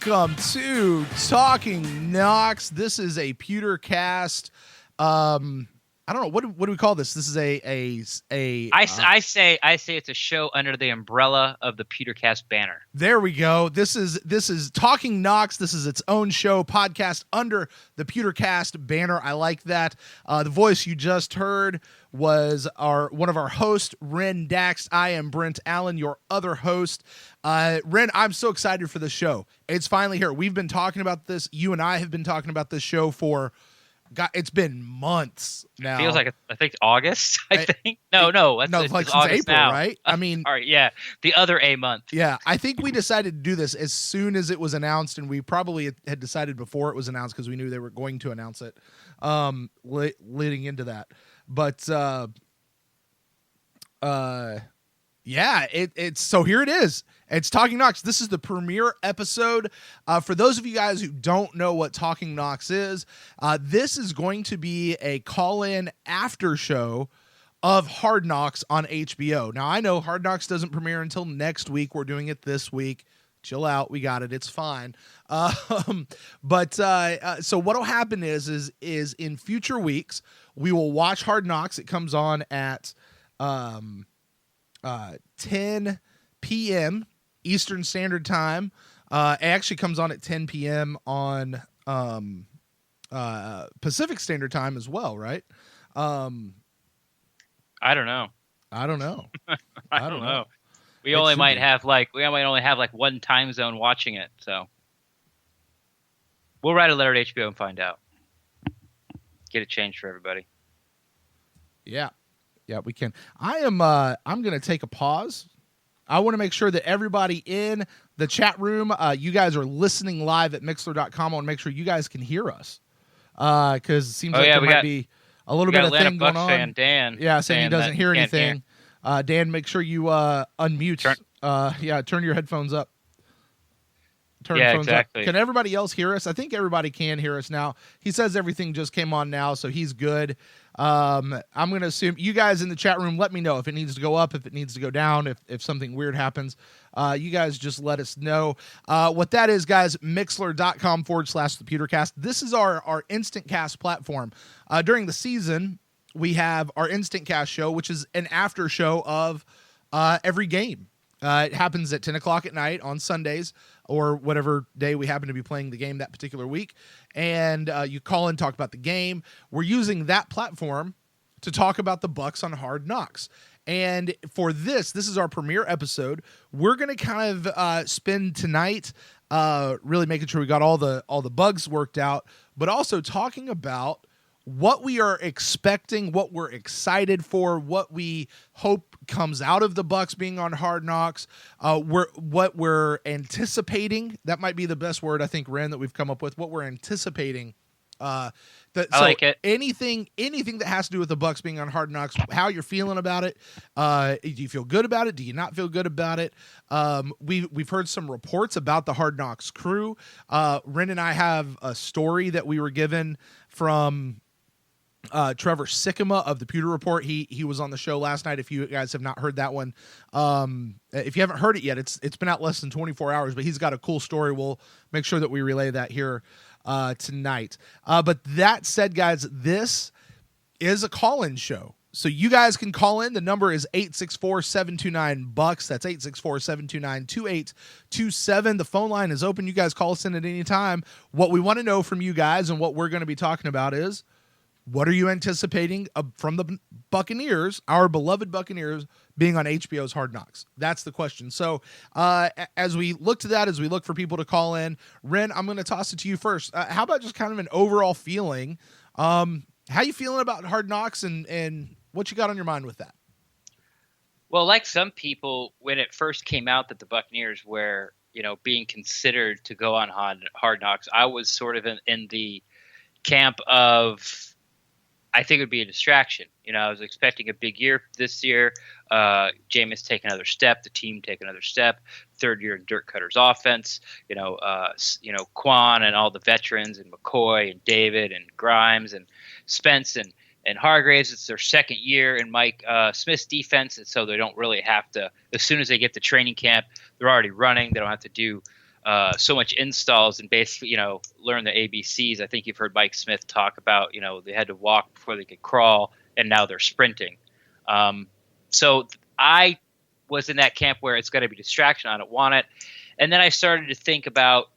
Welcome to Talking Knocks. This is a PewterCast. I don't know what do we call this. This is I say it's a show under the umbrella of the PewterCast banner. There we go. This is Talking Knocks. This is its own show podcast under the PewterCast banner. I like that. The voice you just heard was one of our hosts, Ren Dax. I am Brent Allen, your other host. Ren, I'm so excited for this show. It's finally here. We've been talking about this. You and I have been talking about this show for, God, it's been months now. Feels like I think August. I think no, it's like since August April, now. right? I mean, all right, yeah, the other A month. Yeah, I think we decided to do this as soon as it was announced, and we probably had decided before it was announced because we knew they were going to announce it, leading into that. But yeah, it's so here it is. It's Talking Knocks. This is the premiere episode. For those of you guys who don't know what Talking Knocks is, this is going to be a call-in after show of Hard Knocks on HBO. Now, I know Hard Knocks doesn't premiere until next week. We're doing it this week. Chill out. We got it. It's fine. But so what'll happen is in future weeks, we will watch Hard Knocks. It comes on at 10 p.m. Eastern Standard Time. It actually comes on at 10 p.m. on Pacific Standard Time as well, right? I don't know. I don't know. We only might only have like one time zone watching it, so we'll write a letter to HBO and find out. Get it changed for everybody. Yeah, we can. I'm going to take a pause. I want to make sure that everybody in the chat room, you guys are listening live at Mixler.com. I want to make sure you guys can hear us because it seems there might be a little bit of thing going on. Fan, Dan. Yeah, saying he doesn't hear anything. Dan, make sure you unmute. Turn your headphones up. Exactly. Can everybody else hear us? I think everybody can hear us now. He says everything just came on now, so he's good. I'm going to assume you guys in the chat room, let me know if it needs to go up, if it needs to go down, if something weird happens. You guys just let us know. What that is, guys, mixler.com/thepewtercast. This is our instant cast platform. During the season, we have our instant cast show, which is an after show of every game. It happens at 10 o'clock at night on Sundays or whatever day we happen to be playing the game that particular week. And you call in, talk about the game. We're using that platform to talk about the Bucs on Hard Knocks. And for this is our premiere episode. We're going to kind of spend tonight really making sure we got all the bugs worked out, but also talking about what we are expecting, what we're excited for, what we hope comes out of the Bucs being on Hard Knocks, what we're anticipating. That might be the best word, I think, Ren, that we've come up with. What we're anticipating. I like it. Anything that has to do with the Bucs being on Hard Knocks, how you're feeling about it. Do you feel good about it? Do you not feel good about it? We've heard some reports about the Hard Knocks crew. Ren and I have a story that we were given from Trevor Sikkema of the Pewter Report. He was on the show last night. If you guys have not heard that one, if you haven't heard it yet, it's been out less than 24 hours, but he's got a cool story. We'll make sure that we relay that here tonight. But that said, guys, this is a call-in show. So you guys can call in. The number is 864-729-BUCKS. That's 864-729-2827. The phone line is open. You guys call us in at any time. What we want to know from you guys and what we're going to be talking about is, what are you anticipating from the Buccaneers, our beloved Buccaneers, being on HBO's Hard Knocks? That's the question. So as we look to that, as we look for people to call in, Ren, I'm going to toss it to you first. How about just kind of an overall feeling? How you feeling about Hard Knocks and what you got on your mind with that? Well, like some people, when it first came out that the Buccaneers were, being considered to go on Hard Knocks, I was sort of in the camp of, I think it would be a distraction. I was expecting a big year this year. Jameis take another step. The team take another step. Third year in Dirk Cutter's offense. Quan and all the veterans and McCoy and David and Grimes and Spence and Hargraves. It's their second year in Mike Smith's defense, and so they don't really have to. As soon as they get to training camp, they're already running. They don't have to do so much installs and basically, learn the ABCs. I think you've heard Mike Smith talk about, they had to walk before they could crawl, and now they're sprinting. So I was in that camp where it's got to be distraction. I don't want it. And then I started to think about,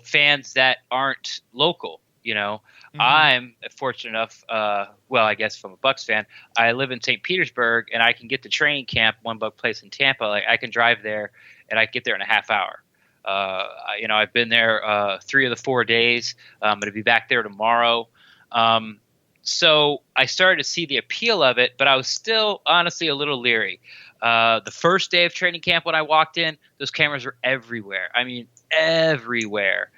fans that aren't local. I'm fortunate enough, I guess from a Bucs fan, I live in St. Petersburg, and I can get to training camp, One Buc Place in Tampa. Like, I can drive there, and I get there in a half hour. I've been there 3 of the 4 days. I'm going to be back there tomorrow. So I started to see the appeal of it, but I was still honestly a little leery. The first day of training camp when I walked in, those cameras were everywhere. I mean, everywhere.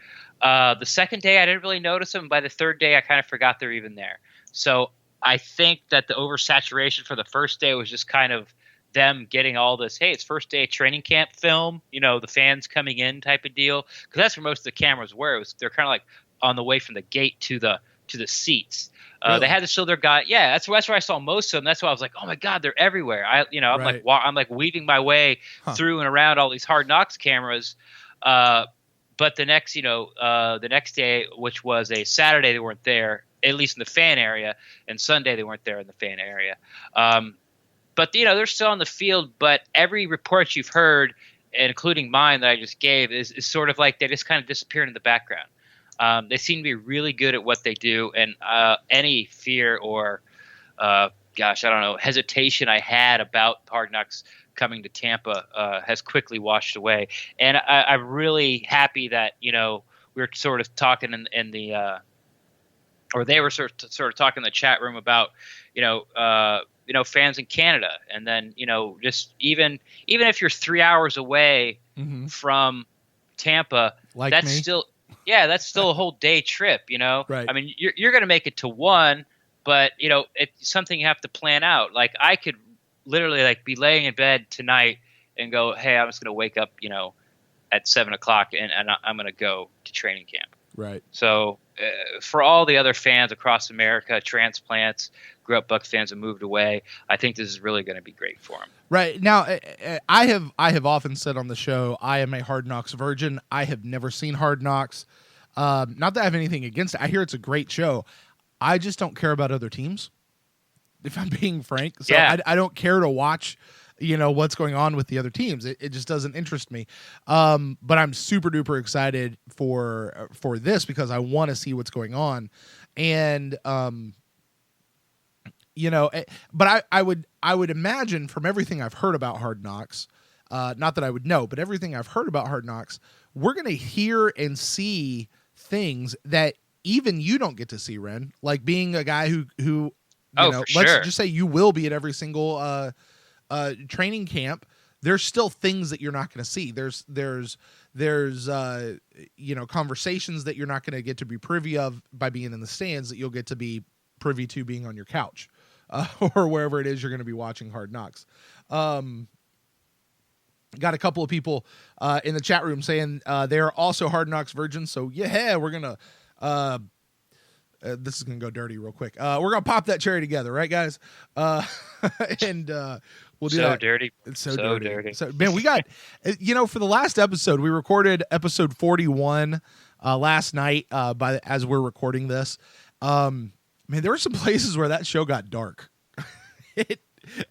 The second day, I didn't really notice them. By the third day, I kind of forgot they're even there. So I think that the oversaturation for the first day was just kind of them getting all this, hey, it's first day of training camp film, the fans coming in type of deal. Because that's where most of the cameras were. They're kind of like on the way from the gate to the seats. Really? They had to show their guy. Yeah, that's where I saw most of them. That's why I was like, oh my God, they're everywhere. I'm Right. I'm like weaving my way through and around all these Hard Knocks cameras. But the next day, which was a Saturday, they weren't there, at least in the fan area, and Sunday they weren't there in the fan area. But they're still on the field. But every report you've heard, including mine that I just gave, is sort of like they just kind of disappear into the background. They seem to be really good at what they do, and any fear or, hesitation I had about Hard Knocks coming to Tampa has quickly washed away. And I'm really happy that we were sort of talking in the or they were sort of talking in the chat room about fans in Canada, and then just even if you're 3 hours away from Tampa, like that's me. still. Yeah, that's still a whole day trip, Right. I mean, you're going to make it to one, but, it's something you have to plan out. Like, I could literally, be laying in bed tonight and go, hey, I'm just going to wake up, at 7 o'clock, and I'm going to go to training camp. Right. So for all the other fans across America, transplants, grew up Bucs fans and moved away, I think this is really going to be great for them. Right. Now, I have often said on the show, I am a Hard Knocks virgin. I have never seen Hard Knocks. Not that I have anything against it. I hear it's a great show. I just don't care about other teams, if I'm being frank. So yeah. I don't care to watch, what's going on with the other teams. It just doesn't interest me. But I'm super duper excited for this because I want to see what's going on. And, but I would imagine from everything I've heard about Hard Knocks, not that I would know, but everything I've heard about Hard Knocks, we're going to hear and see things that even you don't get to see, Ren. Like being a guy who let's just say you will be at every single training camp. There's still things that you're not going to see. There's conversations that you're not going to get to be privy of by being in the stands that you'll get to be privy to being on your couch. Or wherever it is you're going to be watching Hard Knocks. Got a couple of people in the chat room saying they are also Hard Knocks virgins. So yeah, we're gonna this is gonna go dirty real quick. We're gonna pop that cherry together, right, guys? And we'll do so that. Dirty. It's so dirty. So man, we got for the last episode, we recorded episode 41 last night. As we're recording this. Man, there were some places where that show got dark.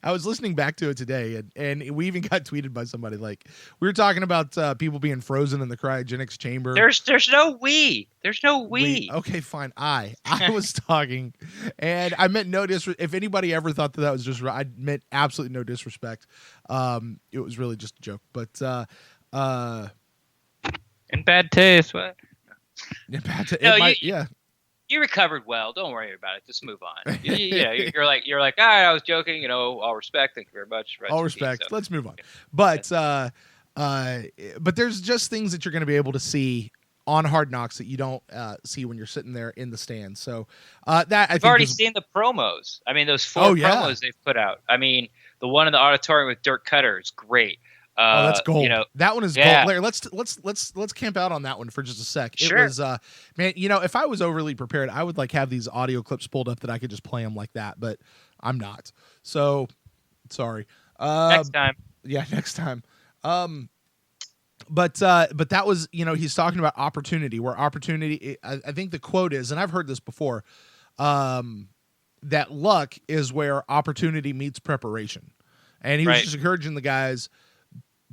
I was listening back to it today, and we even got tweeted by somebody. Like, we were talking about people being frozen in the cryogenics chamber. There's no we. There's no we. Okay, fine. I was talking, and I meant no disrespect. If anybody ever thought that was just, I meant absolutely no disrespect. It was really just a joke. But in bad taste, what? In bad taste. Yeah. You recovered well. Don't worry about it. Just move on. You're like, all right, I was joking. All respect. Thank you very much. All respect. So. Let's move on. But there's just things that you're going to be able to see on Hard Knocks that you don't see when you're sitting there in the stands. So that I've already seen the promos. I mean, those 4 promos they've put out. I mean, the one in the auditorium with Dirk Cutter is great. That's gold. That one is gold. Larry, let's camp out on that one for just a sec. Sure. It was man, if I was overly prepared, I would have these audio clips pulled up that I could just play them like that, but I'm not. So sorry. Next time. Yeah, next time. But that was, he's talking about opportunity, where opportunity, I think the quote is, and I've heard this before, that luck is where opportunity meets preparation. And he was just encouraging the guys,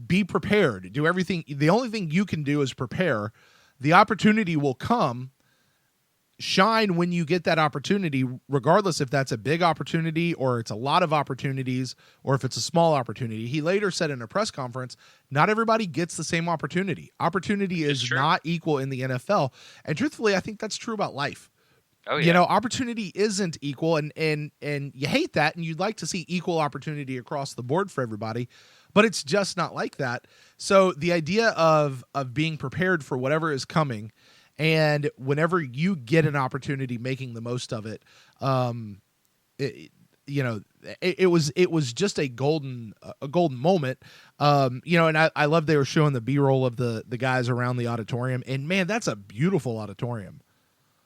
be prepared, do everything. The only thing you can do is prepare. The opportunity will come. Shine when you get that opportunity, regardless if that's a big opportunity or it's a lot of opportunities or if it's a small opportunity. He later said in a press conference, not everybody gets the same opportunity. Opportunity is not equal in the NFL. And truthfully, I think that's true about life. Oh, yeah. Opportunity isn't equal, and you hate that, and you'd like to see equal opportunity across the board for everybody, but it's just not like that. So the idea of being prepared for whatever is coming, and whenever you get an opportunity, making the most of it, it was just a golden moment. And I love they were showing the B-roll of the guys around the auditorium, and man, that's a beautiful auditorium.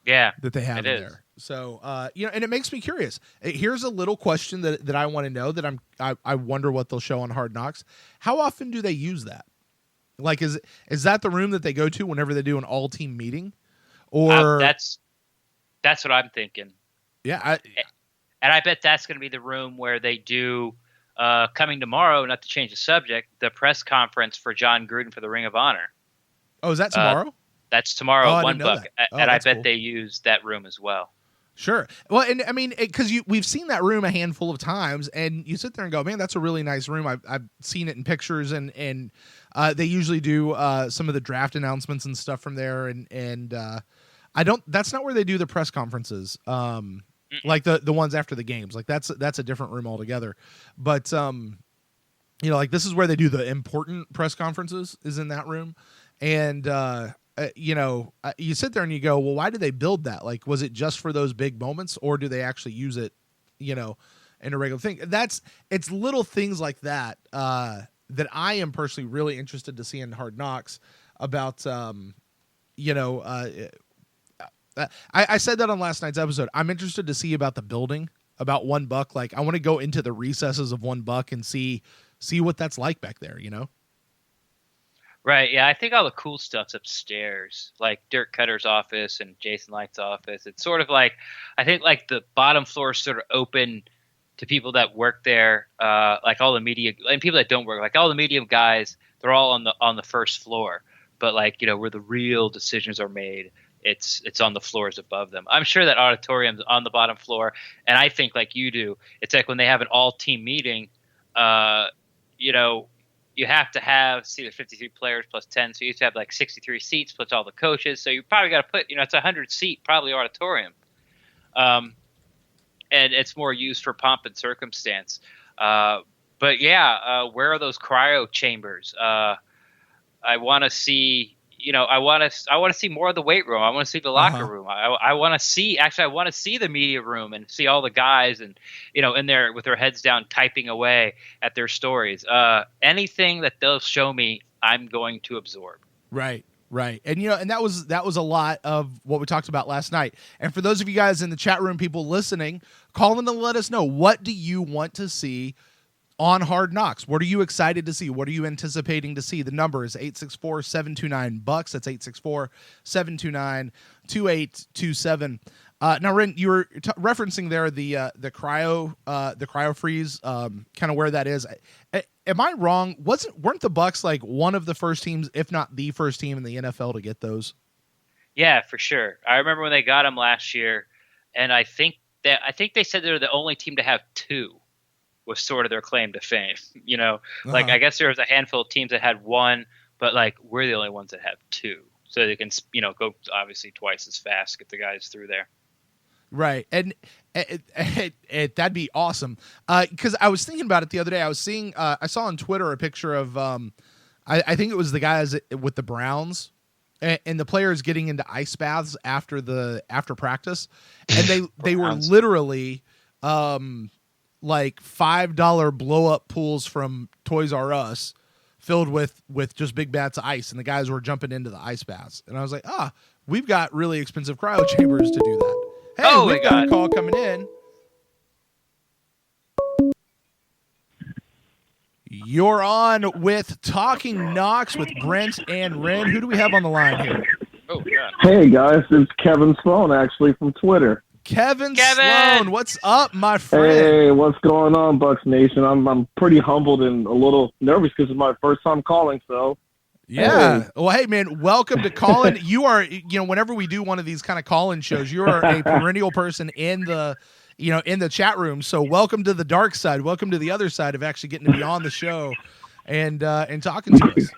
Yeah, that they have in there. So, and it makes me curious. Here's a little question that I want to know, that I wonder what they'll show on Hard Knocks. How often do they use that? Like, is that the room that they go to whenever they do an all-team meeting? Or that's what I'm thinking. Yeah. And I bet that's going to be the room where they do, coming tomorrow, not to change the subject, the press conference for John Gruden for the Ring of Honor. Oh, is that tomorrow? That's tomorrow at $1. And I bet cool. they use that room as well. Sure. Well, and I mean, because we've seen that room a handful of times, and you sit there and go, man, that's a really nice room. I've seen it in pictures, and they usually do some of the draft announcements and stuff from there. And that's not where they do the press conferences. Like the ones after the games, like that's a different room altogether. But, like this is where they do the important press conferences, is in that room. And, you sit there and you go, well, why did they build that? Like, was it just for those big moments, or do they actually use it, in a regular thing? It's little things like that, that I am personally really interested to see in Hard Knocks about, I said that on last night's episode. I'm interested to see about the building, about $1. Like, I want to go into the recesses of $1 and see what that's like back there, Right, yeah, I think all the cool stuff's upstairs, like Dirk Cutter's office and Jason Light's office. It's sort of like, I think like the bottom floor is sort of open to people that work there, like all the media and people that don't work, like all the media guys. They're all on the first floor, but like where the real decisions are made, it's on the floors above them. I'm sure that auditorium's on the bottom floor, and I think like you do, it's like when they have an all-team meeting, you have to have, there's 53 players plus 10, so you have to have like 63 seats plus all the coaches. So you probably got to put, it's a 100-seat probably auditorium, and it's more used for pomp and circumstance. But yeah, where are those cryo chambers? I want to see. I want to see more of the weight room. I want to see the locker room. I want to see the media room and see all the guys and, in there with their heads down, typing away at their stories. Anything that they'll show me, I'm going to absorb. Right. And, and that was a lot of what we talked about last night. And for those of you guys in the chat room, people listening, call in and let us know, what do you want to see on Hard Knocks? What are you excited to see? What are you anticipating to see? The number is 864-729-BUCKS. That's 864-729-2827. Now, Ren, you were referencing there the cryo freeze, kind of where that is. Am I wrong? Weren't the Bucs like one of the first teams, if not the first team in the NFL to get those? Yeah, for sure. I remember when they got them last year, and I think they said they were the only team to have two. Was sort of their claim to fame, Like I guess there was a handful of teams that had one, but like we're the only ones that have two, so they can go obviously twice as fast, get the guys through there. Right, and that'd be awesome. Because I was thinking about it the other day. I was seeing, I saw on Twitter a picture of, I think it was the guys with the Browns, and the players getting into ice baths after practice, and they were literally. Like $5 blow up pools from Toys R Us filled with just big bats of ice, and the guys were jumping into the ice baths. And I was like, we've got really expensive cryo chambers to do that. Hey, we've got a call coming in. You're on with Talking Knocks with Brent and Ren. Who do we have on the line here? Oh, God. Hey, guys. It's Kevin Sloan, actually, from Twitter. Kevin Sloan, what's up, my friend? Hey, what's going on, Bucs Nation? I'm pretty humbled and a little nervous because it's my first time calling, so. Yeah. Hey. Well, hey, man, welcome to Call In. You are, whenever we do one of these kind of call-in shows, you are a perennial person in the chat room. So welcome to the dark side. Welcome to the other side of actually getting to be on the show and talking to us.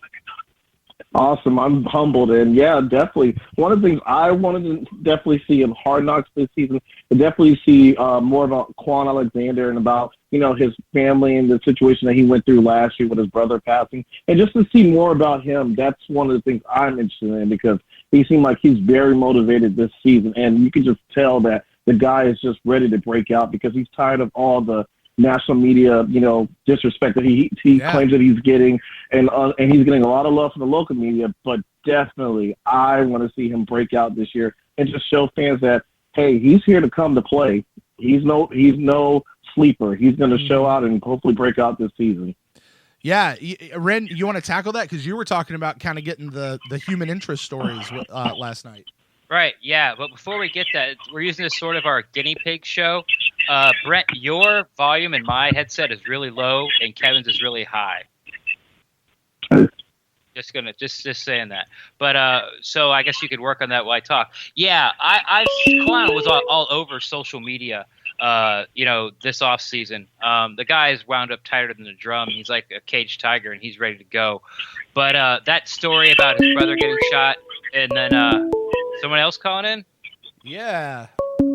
Awesome. I'm humbled. And, yeah, definitely. One of the things I wanted to definitely see in Hard Knocks this season, to definitely see more about Quan Alexander and about, his family and the situation that he went through last year with his brother passing. And just to see more about him, that's one of the things I'm interested in because he seemed like he's very motivated this season. And you can just tell that the guy is just ready to break out because he's tired of all the national media, disrespect that he claims that he's getting, and he's getting a lot of love from the local media. But definitely, I want to see him break out this year and just show fans that hey, he's here to come to play. He's no sleeper. He's going to show out and hopefully break out this season. Yeah, Ren, you want to tackle that because you were talking about kind of getting the human interest stories last night. Right, yeah, but before we get that, we're using this sort of our guinea pig show. Brent, your volume in my headset is really low, and Kevin's is really high. Just saying that. But so I guess you could work on that while I talk. Yeah, Quan was all over social media. This off season. The guy is wound up tighter than the drum. He's like a caged tiger, and he's ready to go. But that story about his brother getting shot, and then someone else calling in. Yeah.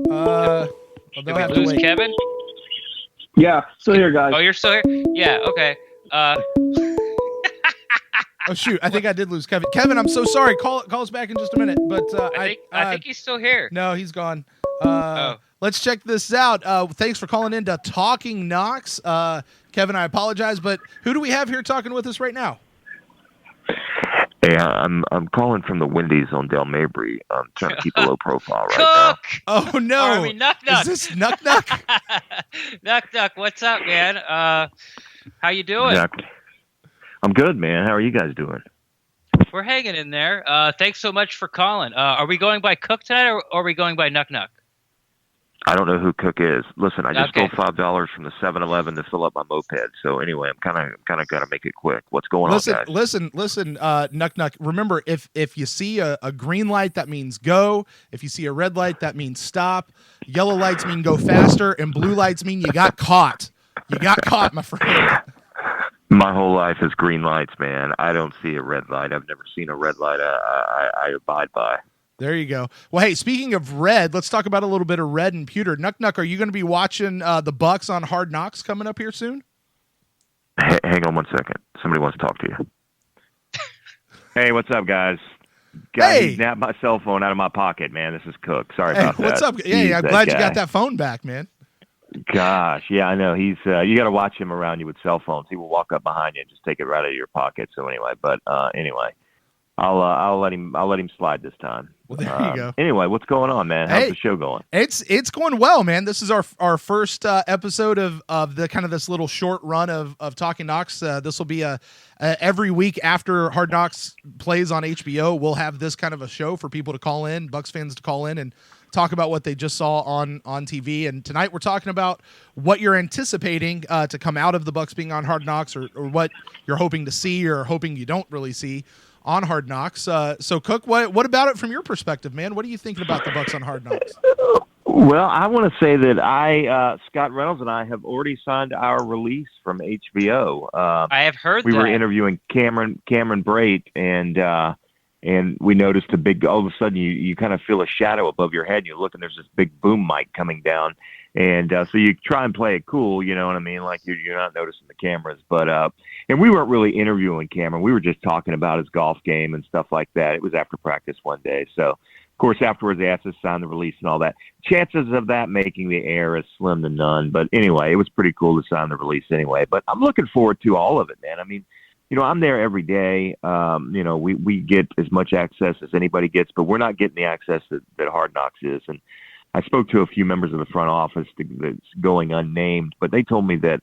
Did we lose Kevin? Yeah, still here, guys. Oh, you're still here? Yeah. Okay. Oh shoot! I think I did lose Kevin. Kevin, I'm so sorry. Call us back in just a minute. But I think he's still here. No, he's gone. Let's check this out. Thanks for calling in to Talking Knocks. Kevin, I apologize, but who do we have here talking with us right now? Hey, I'm calling from the Wendy's on Del Mabry. I'm trying to keep a low profile right now. Oh no! Nuck Nuck. Is this Nuck Nuck? Nuck Nuck, what's up, man? How you doing? I'm good, man. How are you guys doing? We're hanging in there. Thanks so much for calling. Are we going by Cook tonight, or are we going by Nuck Nuck? I don't know who Cook is. Listen, I just stole $5 from the 7-Eleven to fill up my moped. So anyway, I'm kind of got to make it quick. What's going on, guys? Listen, Nuck Nuck. Remember, if you see a green light, that means go. If you see a red light, that means stop. Yellow lights mean go faster, and blue lights mean you got caught. You got caught, my friend. My whole life is green lights, man. I don't see a red light. I've never seen a red light. I abide by. There you go. Well, hey, speaking of red, let's talk about a little bit of red and pewter. Nuck Nuck, are you going to be watching the Bucs on Hard Knocks coming up here soon? Hang on one second. Somebody wants to talk to you. Hey, what's up, guys? Hey. Nabbed my cell phone out of my pocket, man. This is Cook. Sorry about that. What's up? Yeah, I'm glad you got that phone back, man. Gosh, yeah, I know. He's you got to watch him around you with cell phones. He will walk up behind you and just take it right out of your pocket. So anyway, I'll let him slide this time. Well, there you go. Anyway, what's going on, man? How's the show going? It's going well, man. This is our first episode of the kind of this little short run of Talking Knocks. This will be every week after Hard Knocks plays on HBO. We'll have this kind of a show for people to call in, Bucs fans to call in and talk about what they just saw on TV. And tonight we're talking about what you're anticipating to come out of the Bucs being on Hard Knocks, or what you're hoping to see or hoping you don't really see on Hard Knocks. So Cook, what about it from your perspective, man? What are you thinking about the Bucs on Hard Knocks? Well, I want to say that Scott Reynolds and I have already signed our release from HBO. I have heard we were interviewing Cameron Brate, and we noticed all of a sudden you kind of feel a shadow above your head. You look and there's this big boom mic coming down. And so you try and play it cool, you know what I mean? Like you're not noticing the cameras. But and we weren't really interviewing Cameron. We were just talking about his golf game and stuff like that. It was after practice one day. So, of course, afterwards they asked us to sign the release and all that. Chances of that making the air is slim to none. But anyway, it was pretty cool to sign the release anyway. But I'm looking forward to all of it, man. I mean, I'm there every day. We get as much access as anybody gets, but we're not getting the access that Hard Knocks is. And I spoke to a few members of the front office that's going unnamed, but they told me that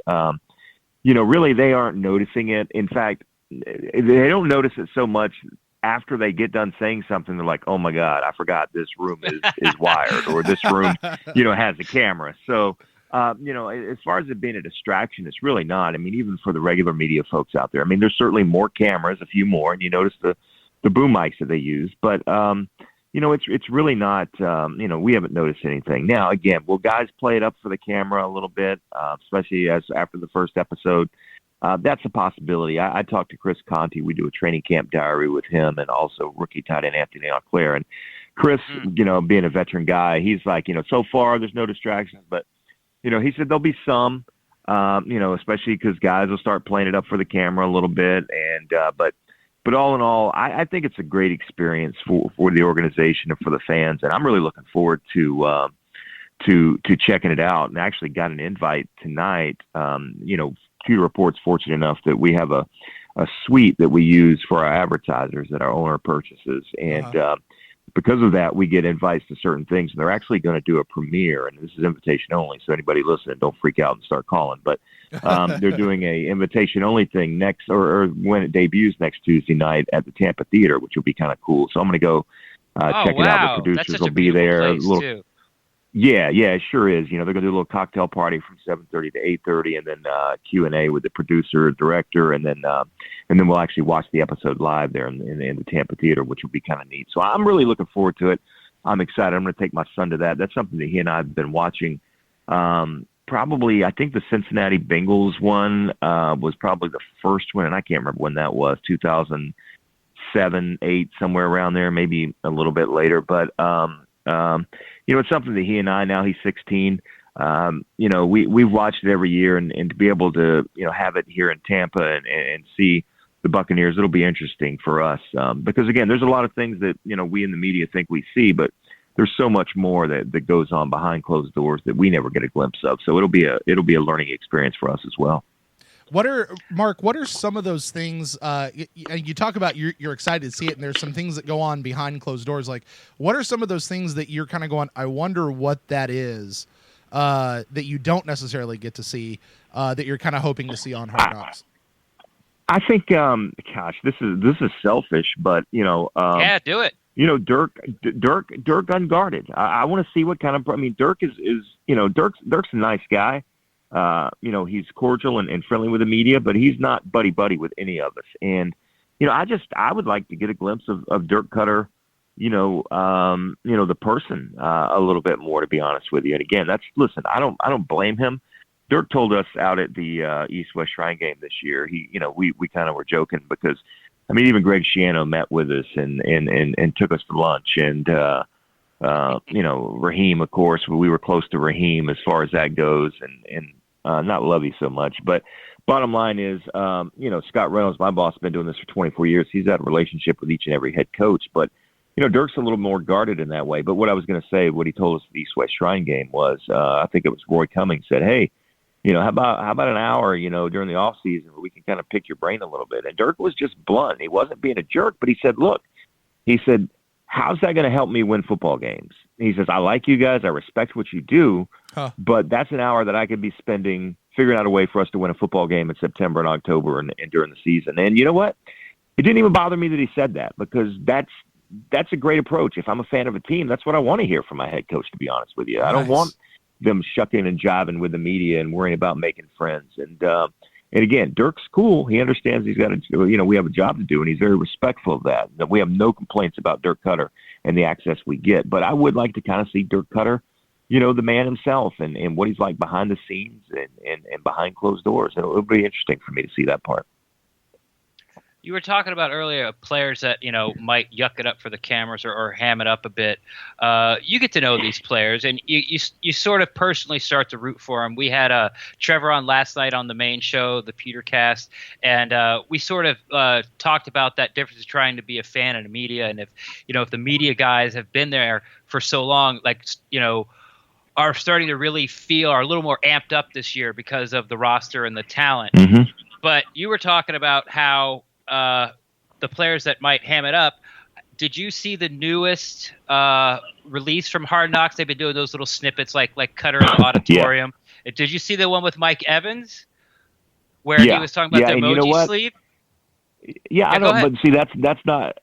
really they aren't noticing it. In fact, they don't notice it so much after they get done saying something. They're like, oh my God, I forgot this room is wired, or this room, has a camera. So, as far as it being a distraction, it's really not. I mean, even for the regular media folks out there, I mean, there's certainly more cameras, a few more, and you notice the boom mics that they use, but, it's really not, we haven't noticed anything. Now, again, will guys play it up for the camera a little bit, especially after the first episode? That's a possibility. I talked to Chris Conti. We do a training camp diary with him, and also rookie tight end Anthony Auclair. And Chris, being a veteran guy, he's like, so far there's no distractions, but, he said there'll be some, especially because guys will start playing it up for the camera a little bit. And, but all in all, I think it's a great experience for the organization and for the fans. And I'm really looking forward to checking it out, and actually got an invite tonight. Pewter Report's fortunate enough that we have a suite that we use for our advertisers that our owner purchases. And because of that, we get invites to certain things. And they're actually going to do a premiere, and this is invitation only. So anybody listening, don't freak out and start calling. But they're doing a invitation only thing next, or when it debuts next Tuesday night at the Tampa Theater, which will be kind of cool. So I'm going to go check it out. The producers will be there. Yeah, it sure is. They're going to do a little cocktail party from 7:30 to 8:30, and then Q&A with the producer, director, and then we'll actually watch the episode live there in the Tampa Theater, which will be kind of neat. So I'm really looking forward to it. I'm excited. I'm going to take my son to that. That's something that he and I have been watching. Probably, I think the Cincinnati Bengals one was probably the first one, and I can't remember when that was, 2007, 8, somewhere around there, maybe a little bit later. But it's something that he and I, now he's 16, we've watched it every year, and to be able to, have it here in Tampa and see the Buccaneers, it'll be interesting for us. Because again, there's a lot of things that, we in the media think we see, but there's so much more that goes on behind closed doors that we never get a glimpse of. So it'll be a learning experience for us as well. Mark, what are some of those things, you talk about you're excited to see it, and there's some things that go on behind closed doors. Like, what are some of those things that you're kind of going, I wonder what that is, that you don't necessarily get to see, that you're kind of hoping to see on Hard Knocks? I think, this is selfish, but, yeah, do it. Dirk unguarded. I want to see what kind of, Dirk is Dirk's a nice guy. He's cordial and friendly with the media, but he's not buddy with any of us. And, I would like to get a glimpse of Dirk Cutter, the person, a little bit more, to be honest with you. And again, listen, I don't blame him. Dirk told us out at the East-West Shrine game this year, we kind of were joking because, even Greg Schiano met with us and took us to lunch. And, Raheem, of course, we were close to Raheem as far as that goes, and not Lovey so much. But bottom line is, Scott Reynolds, my boss, has been doing this for 24 years. He's had a relationship with each and every head coach. But, Dirk's a little more guarded in that way. But what I was going to say, what he told us at the East-West Shrine game was, I think it was Roy Cummings said, hey, how about an hour, during the off season where we can kind of pick your brain a little bit. And Dirk was just blunt. He wasn't being a jerk, but he said, how's that going to help me win football games? He says, I like you guys. I respect what you do, but that's an hour that I could be spending figuring out a way for us to win a football game in September and October and during the season. And you know what? It didn't even bother me that he said that, because that's a great approach. If I'm a fan of a team, that's what I want to hear from my head coach, to be honest with you. Nice. I don't want them shucking and jiving with the media and worrying about making friends. And again, Dirk's cool. He understands he's got to, we have a job to do, and he's very respectful of that. We have no complaints about Dirk Cutter and the access we get. But I would like to kind of see Dirk Cutter, the man himself and what he's like behind the scenes and behind closed doors. It'll be interesting for me to see that part. You were talking about earlier players that, might yuck it up for the cameras or ham it up a bit. You get to know these players, and you sort of personally start to root for them. We had Trevor on last night on the main show, the PewterCast, and we sort of talked about that difference of trying to be a fan of the media. And if the media guys have been there for so long, are starting to really are a little more amped up this year because of the roster and the talent. Mm-hmm. But you were talking about how the players that might ham it up. Did you see the newest release from Hard Knocks? They've been doing those little snippets like Cutter in the auditorium. Yeah. Did you see the one with Mike Evans? where he was talking about the emoji sleeve. Yeah, I know, but see, that's not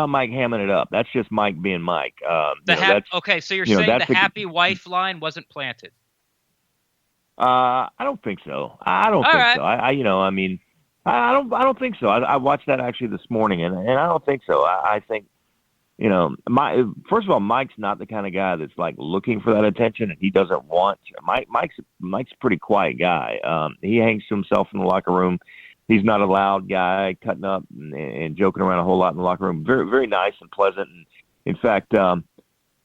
Mike hamming it up. That's just Mike being Mike. Okay, so you're saying the happy wife line wasn't planted? I don't think so. I don't think so. I don't think so. I watched that actually this morning, and I don't think so. I think, first of all, Mike's not the kind of guy that's like looking for that attention, and he doesn't want. Mike's a pretty quiet guy. He hangs to himself in the locker room. He's not a loud guy, cutting up and joking around a whole lot in the locker room. Very, very nice and pleasant. And in fact,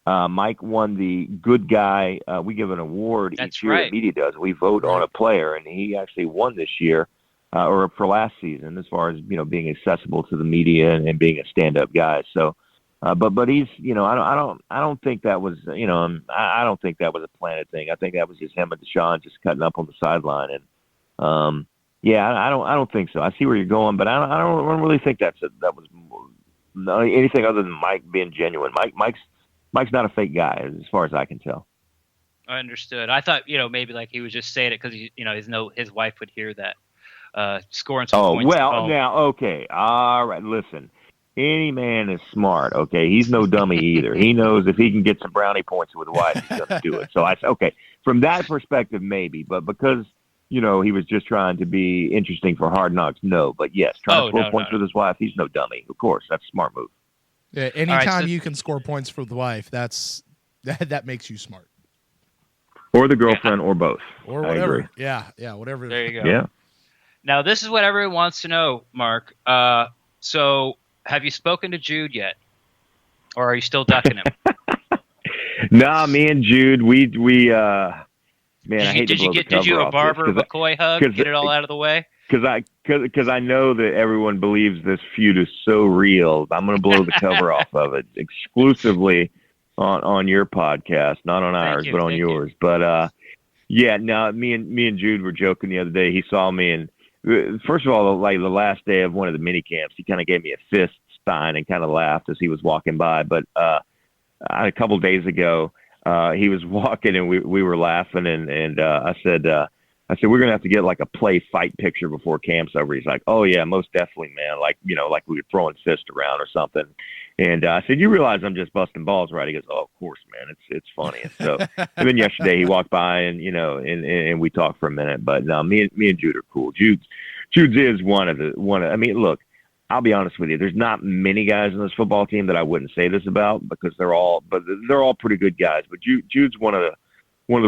Mike won the good guy. We give an award each year. The media does. We vote on a player, and he actually won this year, or for last season, as far as being accessible to the media and being a stand-up guy. So, but he's I don't think that was I don't think that was a planted thing. I think that was just him and Deshaun just cutting up on the sideline. And I don't think so. I see where you're going, but I don't really think that was anything other than Mike being genuine. Mike's not a fake guy, as far as I can tell. I understood. I thought, maybe like he was just saying it because his wife would hear that, scoring some points. Now, okay, all right. Listen, any man is smart. Okay, he's no dummy either. He knows if he can get some brownie points with the wife, he's going to do it. So from that perspective, maybe, but because he was just trying to be interesting for Hard Knocks, no. But yes, trying to score points with his wife, he's no dummy. Of course, that's a smart move. Yeah, anytime you can score points for the wife, that makes you smart. Or the girlfriend, or both. Or whatever. Yeah, whatever. There you go. Yeah. Now, this is what everyone wants to know, Mark. So, have you spoken to Jude yet? Or are you still ducking him? Nah, me and Jude, man, did you a Barbara McCoy hug? Get it all out of the way? Because I know that everyone believes this feud is so real. I'm going to blow the cover off of it exclusively on your podcast, not on ours, but on yours. But me and Jude were joking the other day. He saw me, and first of all, like the last day of one of the mini camps, he kind of gave me a fist sign and kind of laughed as he was walking by. But a couple of days ago, he was walking, and we were laughing, and I said, we're going to have to get like a play fight picture before camp's over. He's like, oh yeah, most definitely, man. Like we were throwing fist around or something. And I said, you realize I'm just busting balls, right? He goes, oh, of course, man. It's funny. And so, and then yesterday he walked by and we talked for a minute, but no, me and Jude are cool. Jude's is one of, I mean, look, I'll be honest with you. There's not many guys in this football team that I wouldn't say this about because they're all pretty good guys. But Jude's one of the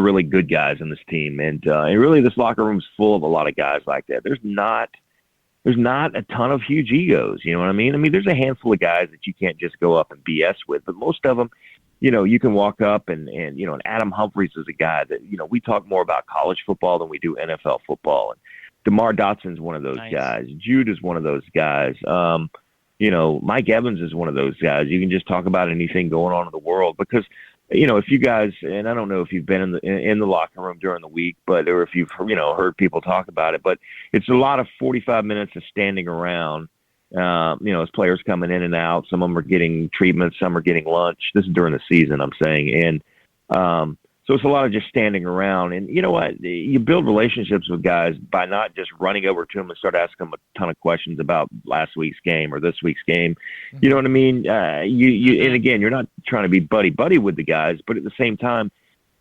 really good guys in this team, and really this locker room's full of a lot of guys like that. There's not a ton of huge egos. You know what I mean? I mean, there's a handful of guys that you can't just go up and BS with, but most of them, you can walk up and Adam Humphries is a guy that, we talk more about college football than we do NFL football. And DeMar Dotson's one of those guys. Jude is one of those guys. Mike Evans is one of those guys. You can just talk about anything going on in the world because, if you guys, and I don't know if you've been in the locker room during the week, or if you've, heard people talk about it, but it's a lot of 45 minutes of standing around, as players coming in and out. Some of them are getting treatment, some are getting lunch. This is during the season, I'm saying. And, so it's a lot of just standing around. And you know what? You build relationships with guys by not just running over to them and start asking them a ton of questions about last week's game or this week's game. You know what I mean? And again, you're not trying to be buddy with the guys, but at the same time,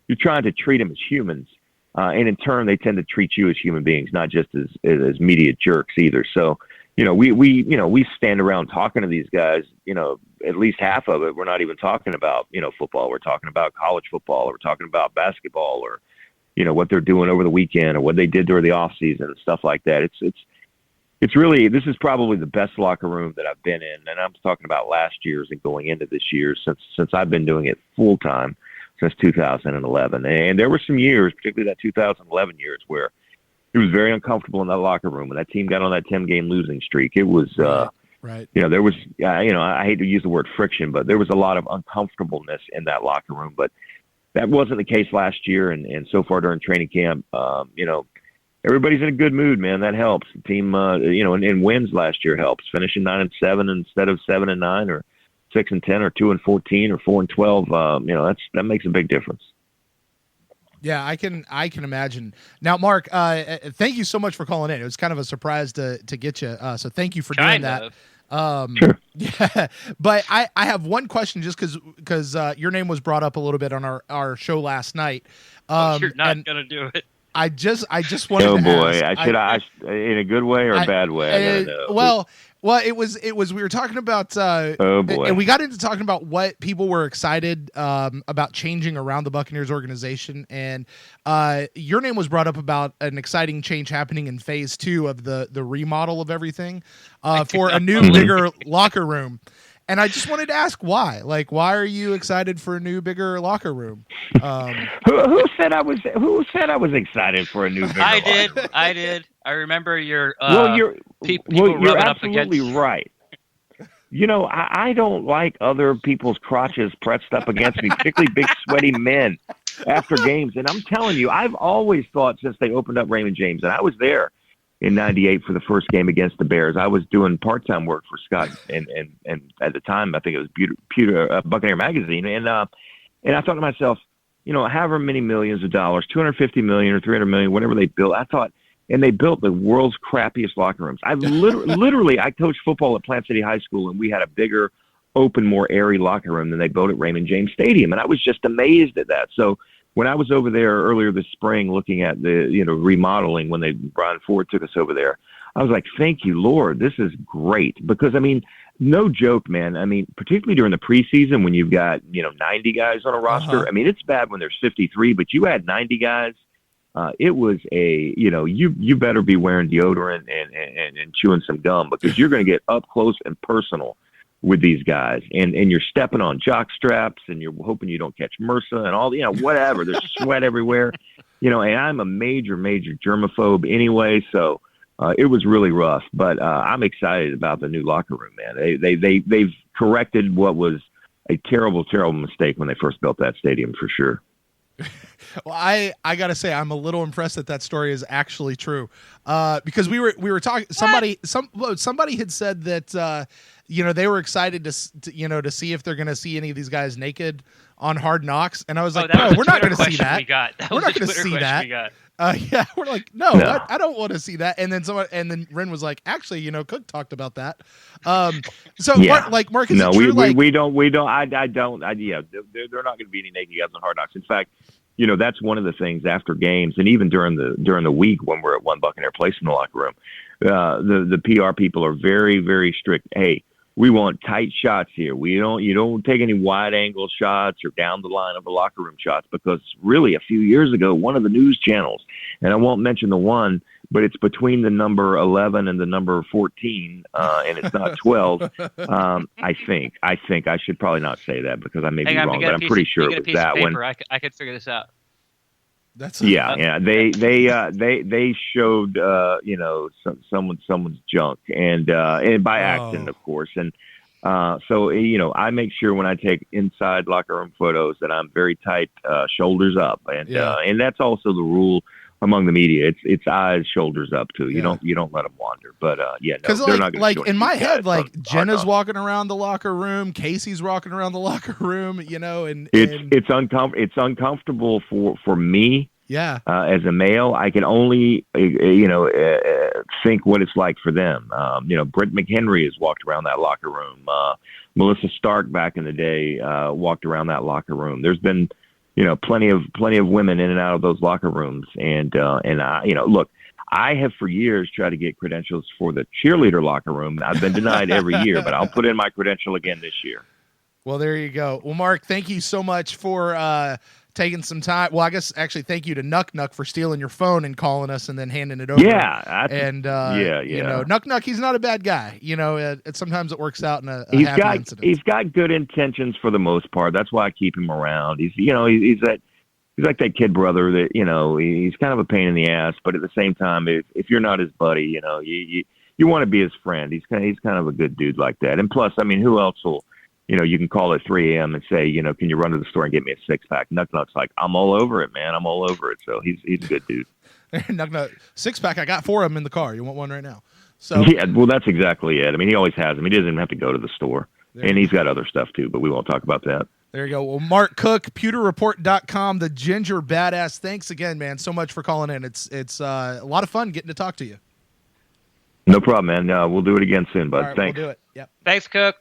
you're trying to treat them as humans. And in turn, they tend to treat you as human beings, not just as media jerks either. So, we stand around talking to these guys, at least half of it, we're not even talking about, football. We're talking about college football, or we're talking about basketball, or, what they're doing over the weekend or what they did during the off season and stuff like that. It's really, this is probably the best locker room that I've been in. And I'm talking about last year's and going into this year since I've been doing it full time since 2011. And there were some years, particularly that 2011 years, where it was very uncomfortable in that locker room. When that team got on that 10-game losing streak, it was, right. There was, I hate to use the word friction, but there was a lot of uncomfortableness in that locker room. But that wasn't the case last year. And so far during training camp, everybody's in a good mood, man. That helps. The team, and wins last year helps. Finishing 9-7 instead of 7-9 or 6-10 or 2-14 or 4-12. That makes a big difference. Yeah, I can imagine. Now, Mark, thank you so much for calling in. It was kind of a surprise to get you. So thank you for doing that. Sure. Yeah, but I have one question just because your name was brought up a little bit on our show last night. You're not gonna do it. I just wanted to ask. I in a good way or a bad way? I gotta know. Well, it was we were talking about and we got into talking about what people were excited about changing around the Buccaneers organization, and your name was brought up about an exciting change happening in phase 2 of the remodel of everything for a new bigger locker room. And I just wanted to ask why. Like, why are you excited for a new, bigger locker room? Who said I was excited for a new, bigger locker room? I did. I remember your people you're rubbing up absolutely against. right. You know, I don't like other people's crotches pressed up against me, particularly big, sweaty men after games. And I'm telling you, I've always thought since they opened up Raymond James, and I was there in '98 for the first game against the Bears. I was doing part-time work for Scott, and at the time I think it was Buccaneer Magazine, and I thought to myself, you know, however many millions of dollars, 250 million or 300 million, whatever they built, I thought, and they built the world's crappiest locker rooms. I literally I coached football at Plant City High School, and we had a bigger, open, more airy locker room than they built at Raymond James Stadium, and I was just amazed at that. So when I was over there earlier this spring looking at the, you know, remodeling when Brian Ford took us over there, I was like, thank you, Lord, this is great. Because, I mean, no joke, man. I mean, particularly during the preseason when you've got, you know, 90 guys on a roster. Uh-huh. I mean, it's bad when there's 53, but you had 90 guys. It was you know, you better be wearing deodorant and chewing some gum because you're going to get up close and personal with these guys, and you're stepping on jock straps, and you're hoping you don't catch MRSA and all, you know, whatever. There's sweat everywhere, you know, and I'm a major germaphobe anyway, so it was really rough. But I'm excited about the new locker room, man. They've corrected what was a terrible mistake when they first built that stadium, for sure. Well, I gotta say I'm a little impressed that story is actually true, because we were talking. Somebody had said that you know, they were excited to see if they're gonna see any of these guys naked on Hard Knocks, and I was like, no, we're not gonna see that. We're not gonna see that. Yeah, we're like, no. I don't want to see that. And then Ren was like, actually, you know, Cook talked about that. So yeah. Mark, is it true? We don't. I don't. Yeah, they're not going to be any naked guys on Hard Knocks. In fact, you know, that's one of the things after games, and even during the week when we're at One Buccaneer Place in the locker room, the PR people are very, very strict. Hey, we want tight shots here. You don't take any wide angle shots or down the line of the locker room shots, because really a few years ago, one of the news channels, and I won't mention the one, but it's between the number 11 and the number 14, and it's not 12. I think I should probably not say that because I may be wrong, but I'm pretty sure it was that one. I could figure this out. Yeah. They showed you know, someone's junk, and by accident, of course, and so you know, I make sure when I take inside locker room photos that I'm very tight, shoulders up, and that's also the rule among the media. It's eyes, shoulders up too. You don't let them wander. But yeah, no, they're not going to. In my head, like Jenna's walking around the locker room, Casey's walking around the locker room, you know, and it's uncomfortable for me. Yeah. As a male, I can only think what it's like for them. You know, Brent McHenry has walked around that locker room. Melissa Stark back in the day walked around that locker room. There's been, you know, plenty of women in and out of those locker rooms, and I, you know, look, I have for years tried to get credentials for the cheerleader locker room. I've been denied every year, but I'll put in my credential again this year. Well, there you go. Well, Mark, thank you so much for taking some time. Well, I guess actually thank you to Nuck for stealing your phone and calling us and then handing it over. Yeah. You know, Nuck, he's not a bad guy. You know, sometimes it works out in a happy incident. He's got good intentions for the most part. That's why I keep him around. He's like that kid brother that, you know, he's kind of a pain in the ass, but at the same time, if you're not his buddy, you know, you want to be his friend. He's kind of a good dude like that. And plus, I mean, who else will, you know, you can call at 3 a.m. and say, you know, can you run to the store and get me a 6-pack? Nuck's like, I'm all over it, man. I'm all over it. So he's a good dude. Nuck, 6-pack. I got 4 of them in the car. You want one right now? So yeah, well, that's exactly it. I mean, he always has them. He doesn't even have to go to the store, and he's got other stuff too. But we won't talk about that. There you go. Well, Mark Cook, PewterReport.com, the Ginger Badass. Thanks again, man, so much for calling in. It's a lot of fun getting to talk to you. No problem, man. We'll do it again soon, bud. All right, Thanks. We'll do it. Yep. Thanks, Cook.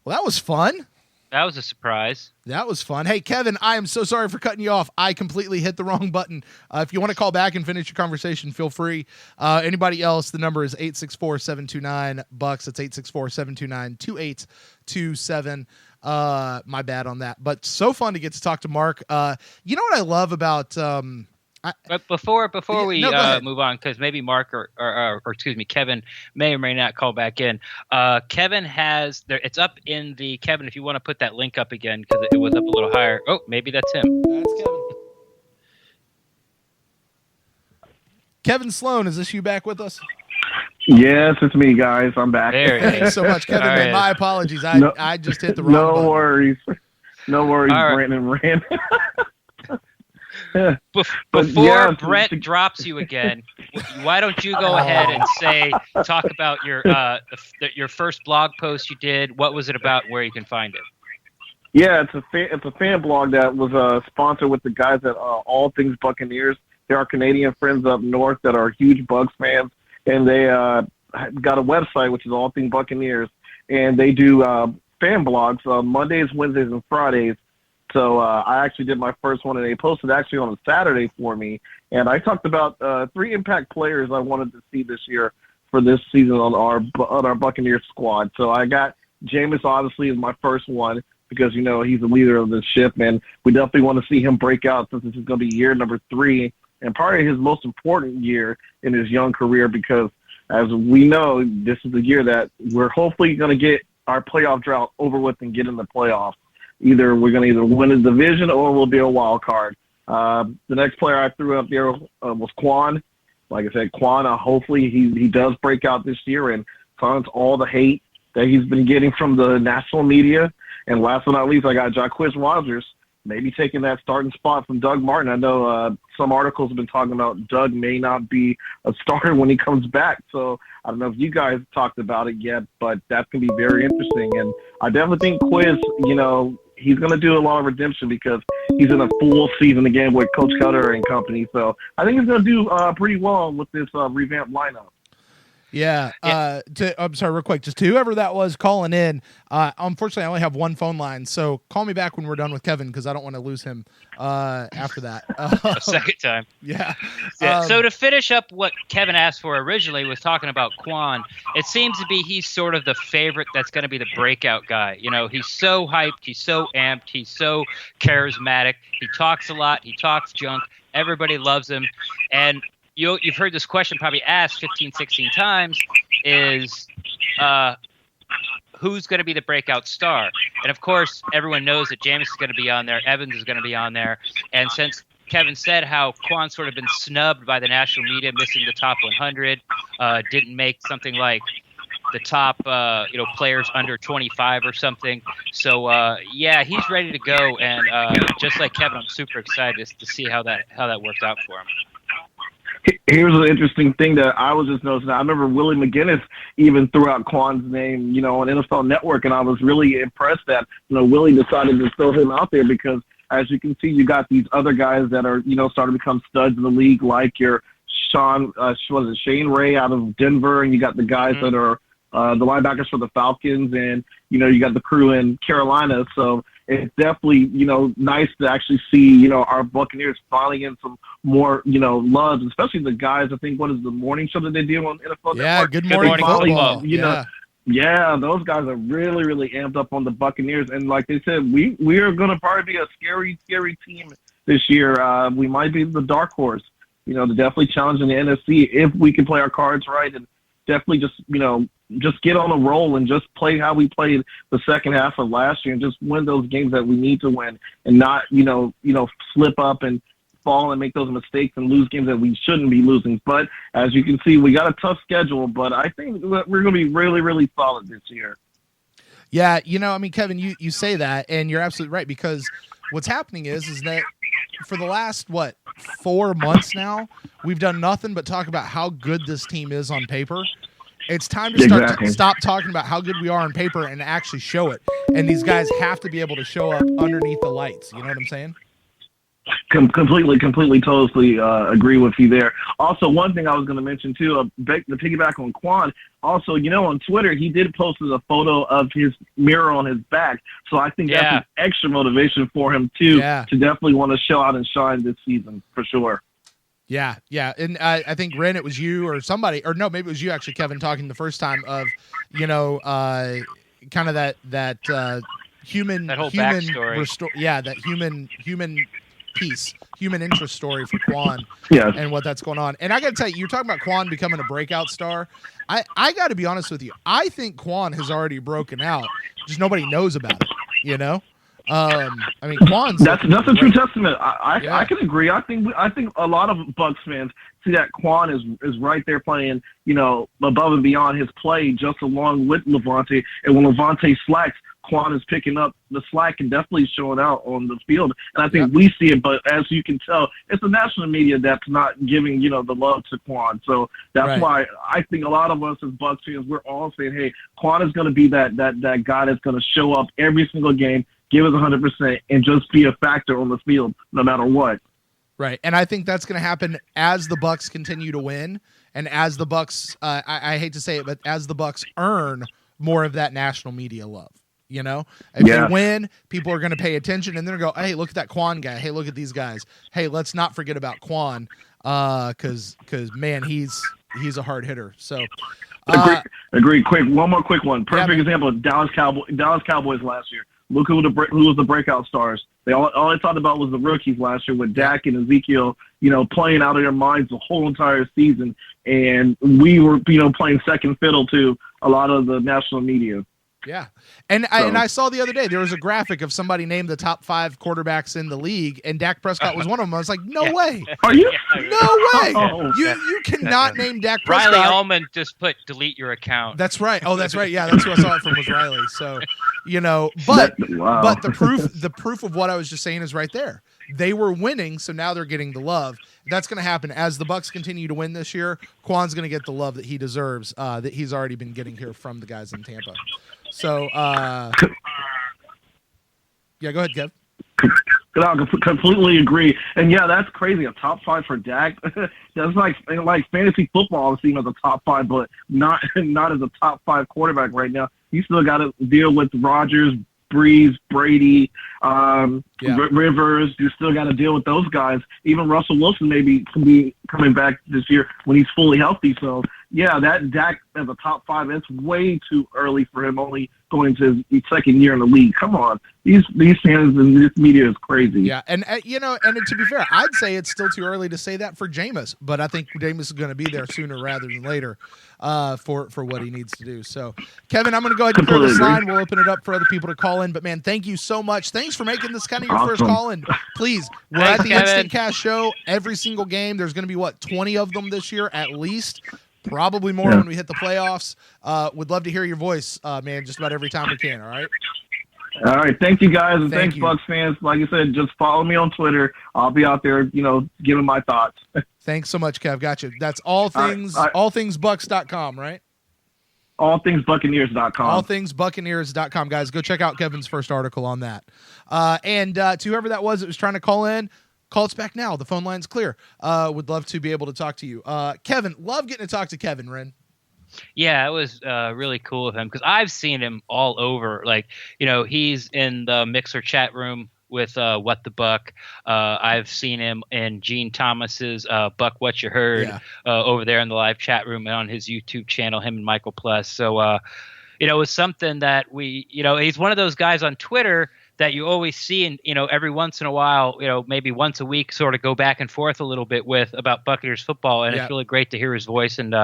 Well, that was fun. That was a surprise. That was fun. Hey, Kevin, I am so sorry for cutting you off. I completely hit the wrong button. If you want to call back and finish your conversation, feel free. Anybody else, the number is 864-729-BUCKS. It's 864-729-2827. My bad on that. But so fun to get to talk to Mark. You know what I love about But before we ahead. move on, because maybe Mark or excuse me, Kevin may or may not call back in. Kevin has there. It's up in the Kevin. If you want to put that link up again, because it was up a little higher. Oh, maybe that's him. That's Kevin. Kevin Sloan, is this you back with us? Yes, it's me, guys. I'm back. There it is. Thanks so much, Kevin. All Man, right. my apologies. I just hit the wrong button. No worries, All right. Brent and Ren. Before Brent drops you again, why don't you go ahead and talk about your first blog post you did? What was it about? Where you can find it? Yeah, it's a fan blog that was sponsored with the guys at All Things Buccaneers. There are Canadian friends up north that are huge Bucs fans, and they got a website which is All Things Buccaneers, and they do fan blogs Mondays, Wednesdays, and Fridays. So I actually did my first one, and they posted actually on a Saturday for me. And I talked about 3 impact players I wanted to see this year for this season on our Buccaneers squad. So I got Jameis, obviously, as my first one because, you know, he's the leader of the ship, and we definitely want to see him break out since this is going to be year number 3 and probably his most important year in his young career because, as we know, this is the year that we're hopefully going to get our playoff drought over with and get in the playoffs. We're going to win a division or we'll be a wild card. The next player I threw up there was Quan. Like I said, Quan, hopefully he does break out this year and silence all the hate that he's been getting from the national media. And last but not least, I got Jacquizz Rodgers, maybe taking that starting spot from Doug Martin. I know some articles have been talking about Doug may not be a starter when he comes back. So I don't know if you guys talked about it yet, but that's going to be very interesting. And I definitely think Quiz, you know, he's going to do a lot of redemption because he's in a full season again with Coach Cutter and company. So I think he's going to do pretty well with this revamped lineup. Yeah. I'm sorry, real quick. Just to whoever that was calling in, unfortunately, I only have one phone line. So call me back when we're done with Kevin because I don't want to lose him after that. A second time. Yeah. So to finish up what Kevin asked for originally was talking about Quan. It seems to be he's sort of the favorite that's going to be the breakout guy. You know, he's so hyped. He's so amped. He's so charismatic. He talks a lot. He talks junk. Everybody loves him. And you've heard this question probably asked 15, 16 times is who's going to be the breakout star? And, of course, everyone knows that Jameis is going to be on there. Evans is going to be on there. And since Kevin said how Quan's sort of been snubbed by the national media, missing the top 100, didn't make something like the top players under 25 or something. So, yeah, he's ready to go. And just like Kevin, I'm super excited to see how that worked out for him. Here's an interesting thing that I was just noticing. I remember Willie McGinnis even threw out Quan's name, you know, on NFL Network, and I was really impressed that, you know, Willie decided to throw him out there because, as you can see, you got these other guys that are, you know, starting to become studs in the league, like your Shane Ray out of Denver, and you got the guys that are the linebackers for the Falcons, and, you know, you got the crew in Carolina. So it's definitely, you know, nice to actually see, you know, our Buccaneers finally getting some more, you know, love, especially the guys. I think, what is the morning show that they do on NFL Network? Yeah, Good Morning Football. You know, yeah, those guys are really, really amped up on the Buccaneers. And like they said, we are going to probably be a scary, scary team this year. We might be the dark horse, you know, to definitely challenge in the NFC if we can play our cards right and definitely just, you know, just get on a roll and just play how we played the second half of last year and just win those games that we need to win and not, you know, slip up and fall and make those mistakes and lose games that we shouldn't be losing. But as you can see, we got a tough schedule, but I think we're going to be really, really solid this year. Yeah. You know, I mean, Kevin, you say that and you're absolutely right because what's happening is that for the last, 4 months now, we've done nothing but talk about how good this team is on paper. It's time to stop talking about how good we are on paper and actually show it. And these guys have to be able to show up underneath the lights. You know what I'm saying? Completely, totally agree with you there. Also, one thing I was going to mention too, to piggyback on Quan. Also, on Twitter he did post a photo of his mirror on his back, so I think that's an extra motivation for him too to definitely want to show out and shine this season for sure. Yeah, and I think Ren, it was you or somebody, or no, maybe it was you actually, Kevin, talking the first time of kind of that human that whole backstory. That human piece, human interest story for Quan and what that's going on. And I got to tell you, you're talking about Quan becoming a breakout star. I got to be honest with you. I think Quan has already broken out. Just nobody knows about it, I mean, Quan's that's a true testament. I can agree. I think a lot of Bucs fans see that Quan is right there playing, above and beyond his play, just along with Levante. And when Levante slacks, Quan is picking up the slack and definitely showing out on the field. And I think we see it, but as you can tell, it's the national media that's not giving, the love to Quan. So that's why I think a lot of us as Bucs fans, we're all saying, hey, Quan is going to be that guy that's going to show up every single game, give us 100%, and just be a factor on the field no matter what. Right, and I think that's going to happen as the Bucs continue to win, and as the Bucs, I hate to say it, but as the Bucs earn more of that national media love. If they win, people are going to pay attention, and they're going to go, hey, look at that Quan guy. Hey, look at these guys. Hey, let's not forget about Quan, because man, he's a hard hitter. So, agree. Quick, one more quick one. Perfect example of Dallas Cowboys last year. Look who was the breakout stars. They all I thought about was the rookies last year with Dak and Ezekiel, playing out of their minds the whole entire season, and we were, playing second fiddle to a lot of the national media. Yeah. And I saw the other day, there was a graphic of somebody named the top 5 quarterbacks in the league, and Dak Prescott was one of them. I was like, no way. Are you? No way. You cannot name Dak Prescott. Riley Ullman just put delete your account. That's right. Oh, that's right. Yeah, that's who I saw it from was Riley. So, but the proof of what I was just saying is right there. They were winning, so now they're getting the love. That's going to happen as the Bucs continue to win this year. Quan's going to get the love that he deserves, that he's already been getting here from the guys in Tampa. So, go ahead, Kev. I completely agree. And that's crazy. A top 5 for Dak. That's like fantasy football. I see him as a top 5, but not as a top 5 quarterback right now. You still got to deal with Rodgers, Breeze, Brady, Rivers. You still got to deal with those guys. Even Russell Wilson maybe can be coming back this year when he's fully healthy. So, that Dak as a top 5, it's way too early for him, only going to his second year in the league. Come on. These fans and this media is crazy. Yeah, and and to be fair, I'd say it's still too early to say that for Jameis, but I think Jameis is going to be there sooner rather than later for what he needs to do. So, Kevin, I'm going to go ahead and clear this line. We'll open it up for other people to call in. But, man, thank you so much. Thanks for making this kind of your first call in. Please, we're at the Instant Cast show every single game. There's going to be, 20 of them this year at least. Probably more when we hit the playoffs. Would love to hear your voice, man, just about every time we can, all right? All right. Thank you, guys, and thanks, Bucs fans. Like I said, just follow me on Twitter. I'll be out there, giving my thoughts. Thanks so much, Kev. Got you. That's allthingsbucks.com, right? Allthingsbuccaneers.com. Allthingsbuccaneers.com, guys. Go check out Kevin's first article on that. And to whoever that was trying to call in, call us back now. The phone line's clear. Would love to be able to talk to you. Kevin, love getting to talk to Kevin, Ren. Yeah, it was really cool of him because I've seen him all over. He's in the Mixer chat room with What the Buck. I've seen him in Gene Thomas's Buck What You Heard over there in the live chat room and on his YouTube channel, him and Michael Plus. So, it was something that he's one of those guys on Twitter that you always see, and every once in a while, maybe once a week, sort of go back and forth a little bit with about Buccaneers football, and it's really great to hear his voice, and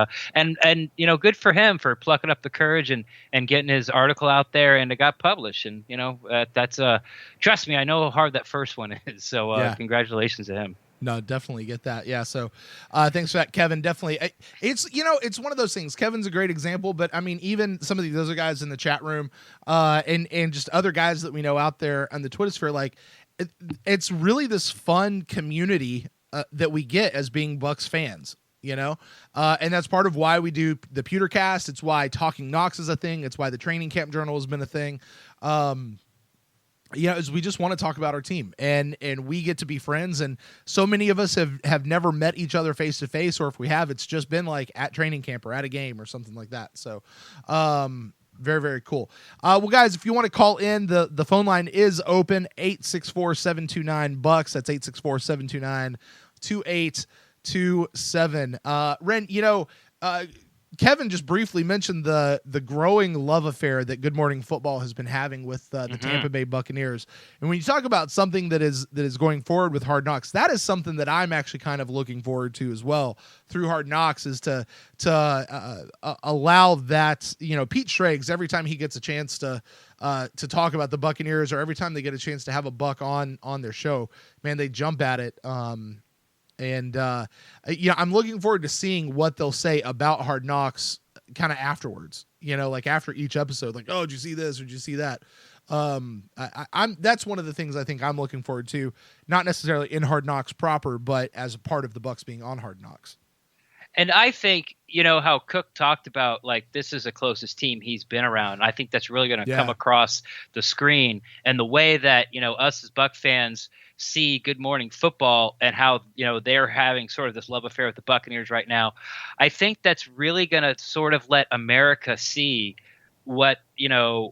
good for him for plucking up the courage and getting his article out there, and it got published, and that's trust me, I know how hard that first one is, so congratulations to him. No, definitely get that. Yeah. So, thanks for that, Kevin. Definitely. It's one of those things. Kevin's a great example, but I mean, even some of these other guys in the chat room, and just other guys that we know out there on the Twitter sphere, it's really this fun community that we get as being Bucs fans. And that's part of why we do the PewterCast. It's why Talking Knocks is a thing. It's why the Training Camp Journal has been a thing. Is we just want to talk about our team, and we get to be friends. And so many of us have never met each other face to face, or if we have, it's just been like at training camp or at a game or something like that. So, very, very cool. Well, guys, if you want to call in, the phone line is open, 864-729-BUCKS. That's 864-729-2827. Ren, Kevin just briefly mentioned the growing love affair that Good Morning Football has been having with the Tampa Bay Buccaneers. And when you talk about something that is going forward with Hard Knocks, that is something that I'm actually kind of looking forward to as well through Hard Knocks, is to allow that, Pete Schrags, every time he gets a chance to talk about the Buccaneers, or every time they get a chance to have a Buck on their show, man, they jump at it. I'm looking forward to seeing what they'll say about Hard Knocks kind of afterwards, like after each episode, like, oh, did you see this? Or did you see that? That's one of the things I think I'm looking forward to, not necessarily in Hard Knocks proper, but as a part of the Bucs being on Hard Knocks. And I think, how Cook talked about, like, this is the closest team he's been around. I think that's really going to come across the screen, and the way that, us as Buc fans see Good Morning Football and how, they're having sort of this love affair with the Buccaneers right now. I think that's really going to sort of let America see what, there's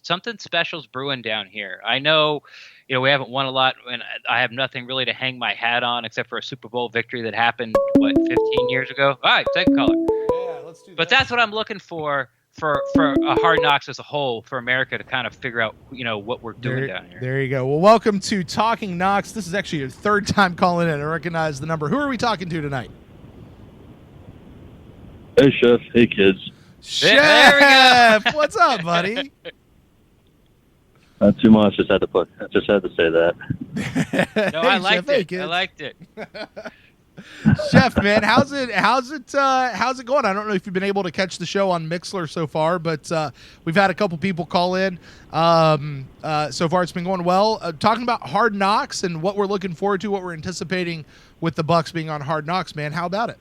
something special's brewing down here. I know, we haven't won a lot, and I have nothing really to hang my hat on except for a Super Bowl victory that happened, 15 years ago? All right, second caller. Yeah, let's do that. But that's what I'm looking for a Hard Knocks as a whole, for America to kind of figure out, what we're doing down here. There you go. Well, welcome to Talking Knocks. This is actually your third time calling in. I recognize the number. Who are we talking to tonight? Hey, Chef. Hey, kids. Chef, what's up, buddy? Not too much. I just had to say that. No, I liked it. I liked it. Chef, man, how's it going? I don't know if you've been able to catch the show on Mixlr so far, but we've had a couple people call in. So far, it's been going well. Talking about Hard Knocks and what we're looking forward to, what we're anticipating with the Bucs being on Hard Knocks, man. How about it?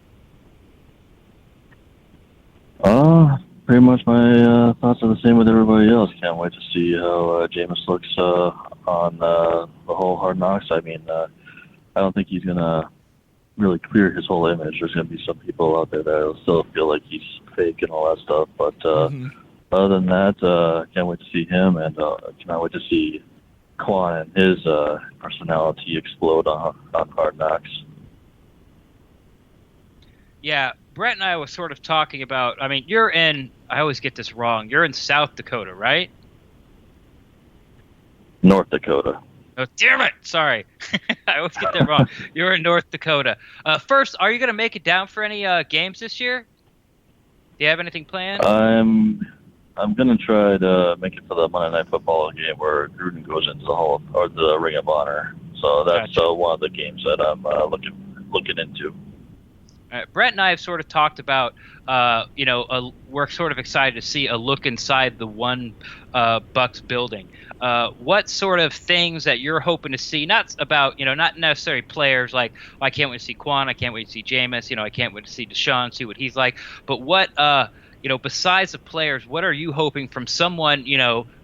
Pretty much my thoughts are the same with everybody else. Can't wait to see how Jameis looks on the whole Hard Knocks. I mean, I don't think he's gonna really clear his whole image. There's going to be some people out there that will still feel like he's fake and all that stuff. But other than that, can't wait to see him, and cannot wait to see Quan and his personality explode on Hard Knocks. Yeah, Brent and I were sort of talking about, I always get this wrong. You're in South Dakota, right? North Dakota. Oh, damn it. Sorry. I always get that wrong. You're in North Dakota. First, are you going to make it down for any games this year? Do you have anything planned? I'm going to try to make it for the Monday Night Football game where Gruden goes into the Ring of Honor. So that's one of the games that I'm looking into. Brent and I have sort of talked about, we're sort of excited to see a look inside the one Bucs building. What sort of things that you're hoping to see? Not about, not necessarily players like, I can't wait to see Quan, I can't wait to see Jameis, I can't wait to see Deshaun, see what he's like. But what, besides the players, what are you hoping from someone,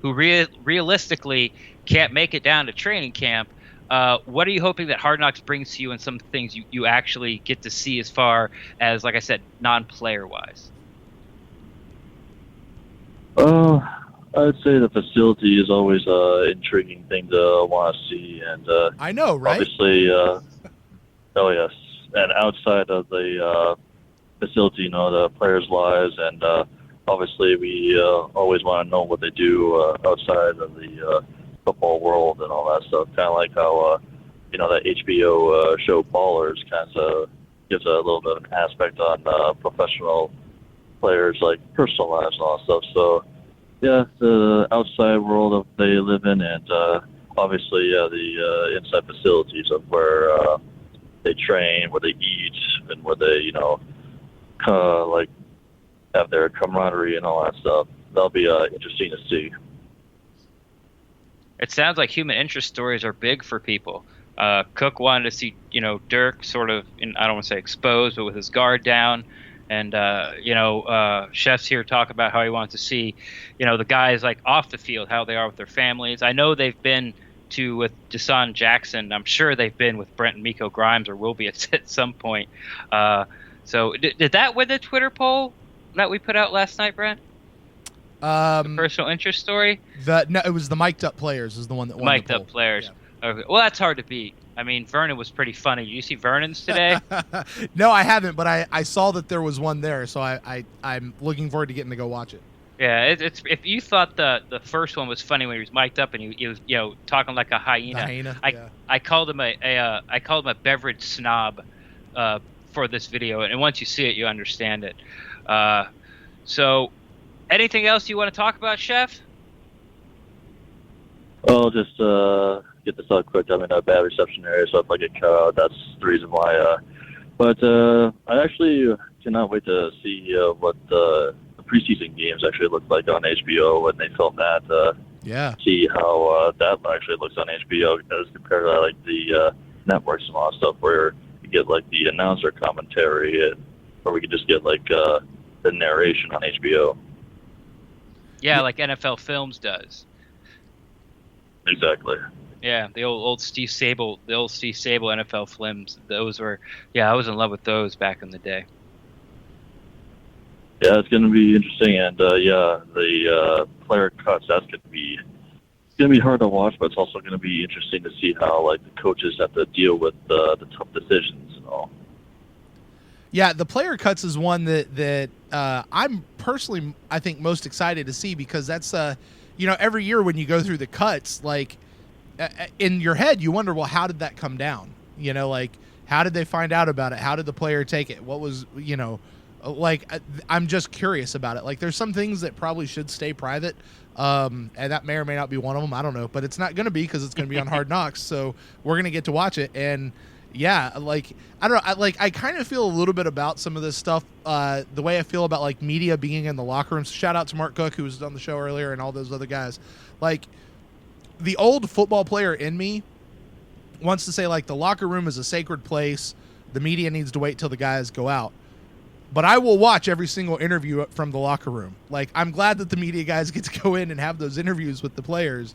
who realistically can't make it down to training camp? What are you hoping that Hard Knocks brings to you, and some things you actually get to see as far as, like I said, non-player wise? I'd say the facility is always an intriguing thing to want to see, and I know, right? Obviously, oh yes, and outside of the facility, the players' lives, and obviously we always want to know what they do outside of the football world and all that stuff. Kind of like how that HBO show Ballers kind of gives a little bit of an aspect on professional players, like personal lives and all that stuff. So yeah, the outside world of they live in, and obviously the inside facilities of where they train, where they eat, and where they like have their camaraderie and all that stuff. That'll be interesting to see. It sounds like human interest stories are big for people. Cook wanted to see, Dirk sort of, I don't want to say exposed, but with his guard down. And, Chef's here talk about how he wants to see, the guys like off the field, how they are with their families. I know they've been with Deshaun Jackson. I'm sure they've been with Brent and Miko Grimes, or will be at some point. So did that win the Twitter poll that we put out last night, Brent? The personal interest story? No, it was the mic'd up players is the one that won mic'd the poll. Up players. Yeah. Okay. Well, that's hard to beat. I mean, Vernon was pretty funny. Did you see Vernon's today? No, I haven't, but I saw that there was one there, so I'm looking forward to getting to go watch it. Yeah, it's if you thought the first one was funny when he was mic'd up and he was talking like a hyena. I called him a beverage snob for this video, and once you see it, you understand it. So, anything else you want to talk about, Chef? Well, just get this out quick. I'm in a bad reception area, so if I get cut out, that's the reason why. But I actually cannot wait to see what the preseason games actually look like on HBO when they film that. See how that actually looks on HBO as compared to like the networks and all that stuff, where you get like the announcer commentary, or we could just get like the narration on HBO. Yeah, like NFL Films does. Exactly. Yeah, the old Steve Sable NFL Films. Those were, I was in love with those back in the day. Yeah, it's going to be interesting, and the player cuts. That's going to be hard to watch, but it's also going to be interesting to see how like the coaches have to deal with the tough decisions and all. Yeah, the player cuts is one that I'm personally, I think, most excited to see, because that's every year when you go through the cuts, like in your head, you wonder, well, how did that come down? Like how did they find out about it? How did the player take it? What was, like I'm just curious about it. Like there's some things that probably should stay private, and that may or may not be one of them. I don't know, but it's not going to be, because it's going to be on Hard Knocks, so we're going to get to watch it. And yeah, like I don't know, I kind of feel a little bit about some of this stuff the way I feel about like media being in the locker rooms. Shout out to Mark Cook, who was on the show earlier, and all those other guys. Like the old football player in me wants to say like the locker room is a sacred place. The media needs to wait till the guys go out. But I will watch every single interview from the locker room. Like, I'm glad that the media guys get to go in and have those interviews with the players.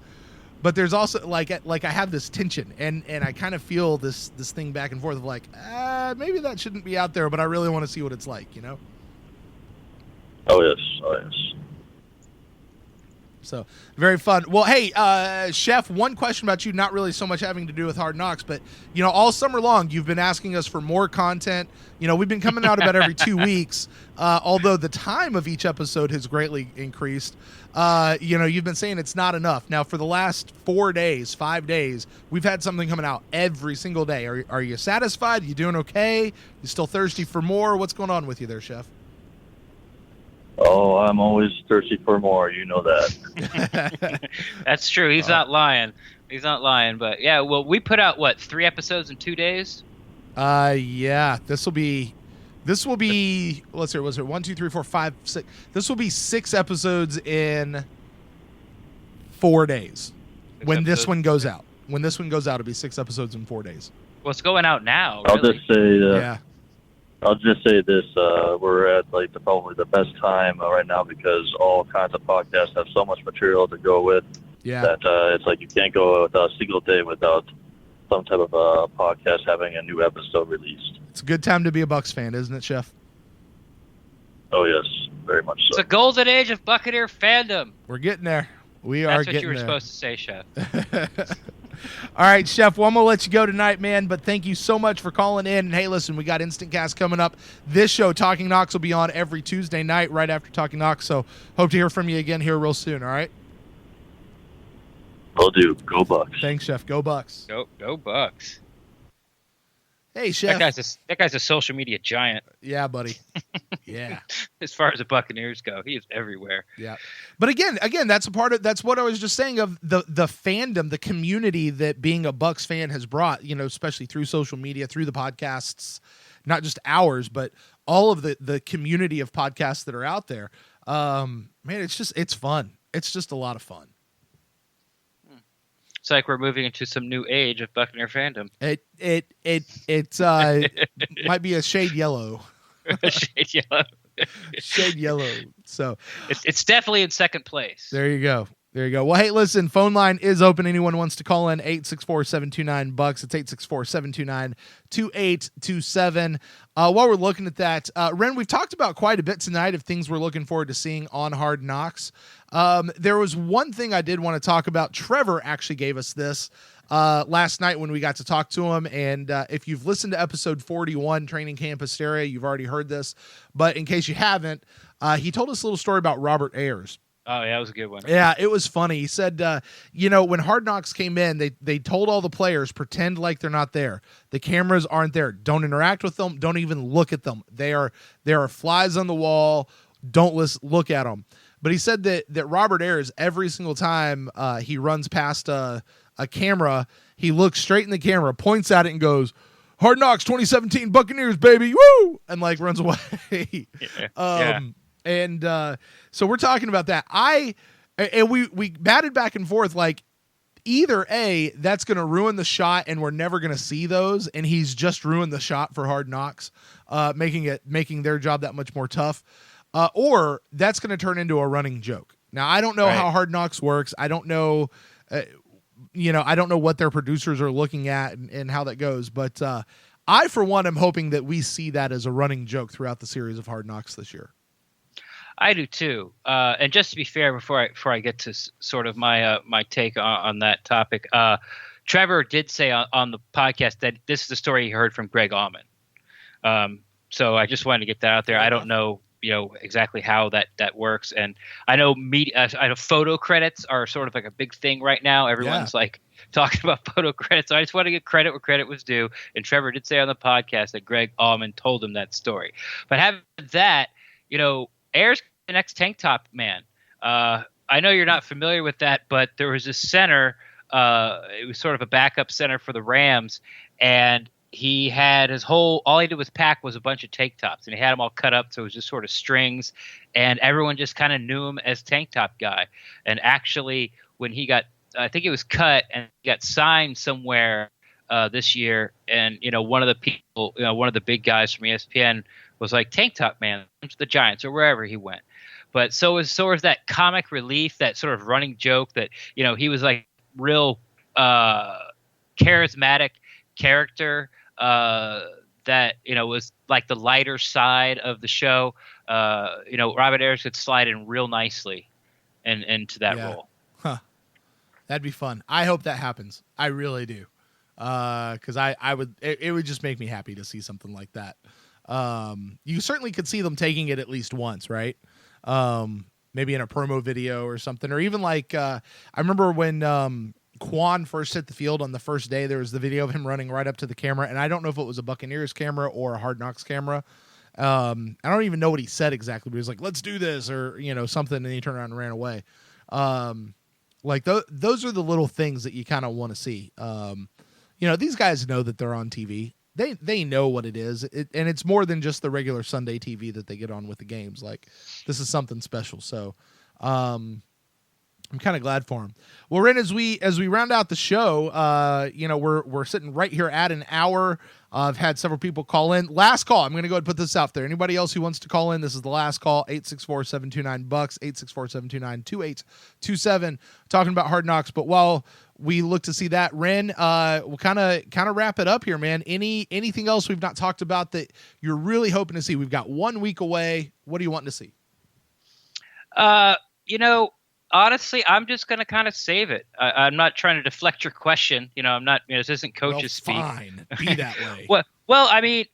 But there's also like I have this tension, and I kind of feel this thing back and forth of like, maybe that shouldn't be out there, but I really want to see what it's like, Oh yes. So very fun. Well, hey, Chef, one question about you, not really so much having to do with Hard Knocks, but all summer long you've been asking us for more content. We've been coming out about every 2 weeks, although the time of each episode has greatly increased. You've been saying it's not enough. Now, for the last 5 days, we've had something coming out every single day. Are you satisfied? You doing okay? You still thirsty for more? What's going on with you there, Chef? Oh, I'm always thirsty for more. You know that. That's true. He's not lying. He's not lying. But yeah, well, we put out 3 episodes in 2 days? Yeah. This will be. Let's see. Was it 1, 2, 3, 4, 5, 6? This will be 6 episodes in 4 days. When this one goes out. When this one goes out, it'll be 6 episodes in 4 days. Well, it's going out now. I'll really. just say. Yeah. I'll just say this: we're at probably the best time right now, because all kinds of podcasts have so much material to go with. Yeah. That it's like you can't go without a single day without some type of podcast having a new episode released. It's a good time to be a Bucs fan, isn't it, Chef? Oh yes, very much so. It's a golden age of Buccaneer fandom. We're getting there. We are getting there. That's what you were supposed to say, Chef. All right, Chef, well, I'm going to let you go tonight, man, but thank you so much for calling in. And, hey, listen, we got Instant Cast coming up. This show, Talking Knocks, will be on every Tuesday night right after Talking Knocks, so hope to hear from you again here real soon, all right? Will do. Go Bucs. Thanks, Chef. Go Bucs. Go Bucs. Hey, Chef. That guy's a social media giant. Yeah, buddy. Yeah. As far as the Buccaneers go, he is everywhere. Yeah. But again, that's what I was just saying of the fandom, the community that being a Bucs fan has brought, especially through social media, through the podcasts, not just ours, but all of the community of podcasts that are out there. Man, it's fun. It's just a lot of fun. It's like we're moving into some new age of Buccaneer fandom. It's might be a shade yellow. Shade yellow. Shade yellow. So it's definitely in second place. There you go. Well, hey, listen, phone line is open. Anyone wants to call in, 864-729-BUCKS. It's 864-729-2827. While we're looking at that, Ren, we've talked about quite a bit tonight of things we're looking forward to seeing on Hard Knocks. There was one thing I did want to talk about. Trevor actually gave us this last night when we got to talk to him. And if you've listened to episode 41, Training Camp Hysteria, you've already heard this. But in case you haven't, he told us a little story about Robert Ayers. Oh, yeah, that was a good one. Yeah, it was funny. He said, when Hard Knocks came in, they told all the players, pretend like they're not there. The cameras aren't there. Don't interact with them. Don't even look at them. There are flies on the wall. Don't look at them. But he said that Robert Ayers, every single time he runs past a camera, he looks straight in the camera, points at it, and goes, Hard Knocks 2017 Buccaneers, baby, woo! And runs away. Yeah. And so we're talking about that. We batted back and forth either A, that's going to ruin the shot and we're never going to see those, and he's just ruined the shot for Hard Knocks, making their job that much more tough, or that's going to turn into a running joke. Now, I don't know how Hard Knocks works. I don't know, I don't know what their producers are looking at and how that goes, but I, for one, am hoping that we see that as a running joke throughout the series of Hard Knocks this year. I do too. And just to be fair, before I get to sort of my take on that topic, Trevor did say on the podcast that this is the story he heard from Greg Allman. So I just wanted to get that out there. I don't know, exactly how that works, and I know photo credits are sort of like a big thing right now. Everyone's talking about photo credits. So I just want to get credit where credit was due. And Trevor did say on the podcast that Greg Allman told him that story. But having that, Ayers the next tank top man. I know you're not familiar with that, but there was a center. It was sort of a backup center for the Rams, and he had all he did was pack was a bunch of tank tops, and he had them all cut up, so it was just sort of strings, and everyone just kind of knew him as tank top guy. And actually, when he got, I think it was cut and he got signed somewhere this year, and one of the people, one of the big guys from ESPN was like, tank top man, the Giants, or wherever he went. But so was that comic relief, that sort of running joke that, he was like real charismatic character that, was like the lighter side of the show. Robert Ayers could slide in real nicely into that role. Huh. That'd be fun. I hope that happens. I really do. Because it would just make me happy to see something like that. You certainly could see them taking it at least once, right? Maybe in a promo video or something, or even I remember when Quan first hit the field on the first day, there was the video of him running right up to the camera, and I don't know if it was a Buccaneers camera or a Hard Knocks camera. I don't even know what he said exactly, but he was like, let's do this, or something, and he turned around and ran away. Those are the little things that you kind of want to see. These guys know that they're on TV. They know what it is, and it's more than just the regular Sunday TV that they get on with the games. This is something special. So, I'm kind of glad for him. Well, Ren, as we round out the show, we're sitting right here at an hour. I've had several people call in. Last call. I'm going to go ahead and put this out there. Anybody else who wants to call in, this is the last call. 864-729-BUCKS, 864-729-2827. Talking about Hard Knocks. But while we look to see that, Ren, we'll kind of wrap it up here, man. Anything else we've not talked about that you're really hoping to see? We've got 1 week away. What are you wanting to see? Honestly, I'm just going to kind of save it. I'm not trying to deflect your question. I'm not, this isn't coach's speak. Fine. Be that way. Well, I mean,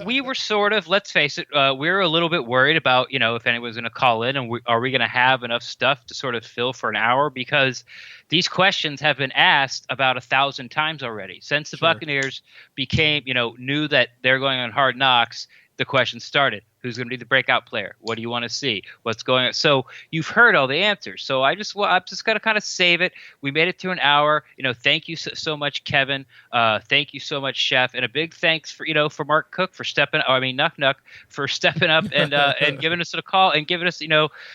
we were sort of, let's face it, we were a little bit worried about, if anyone's going to call in, and are we going to have enough stuff to sort of fill for an hour? Because these questions have been asked about 1,000 times already. Since the Buccaneers became, knew that they're going on Hard Knocks, the question started. Who's going to be the breakout player? What do you want to see? What's going on? So you've heard all the answers. So I'm just going to kind of save it. We made it to an hour. Thank you so much, Kevin. Thank you so much, Chef. And a big thanks for Mark Cook for stepping for stepping up and giving us a call and giving us,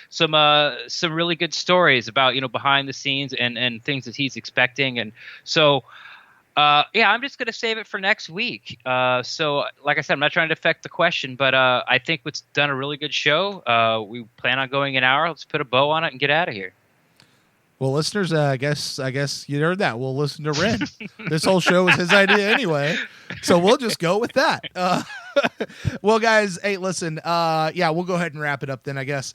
some really good stories about, behind the scenes and things that he's expecting. And so, I'm just going to save it for next week. So, like I said, I'm not trying to affect the question, but I think it's done a really good show. We plan on going an hour. Let's put a bow on it and get out of here. Well, listeners, I guess you heard that. We'll listen to Ren. This whole show was his idea anyway, so we'll just go with that. Well, guys, hey, listen, we'll go ahead and wrap it up then, I guess.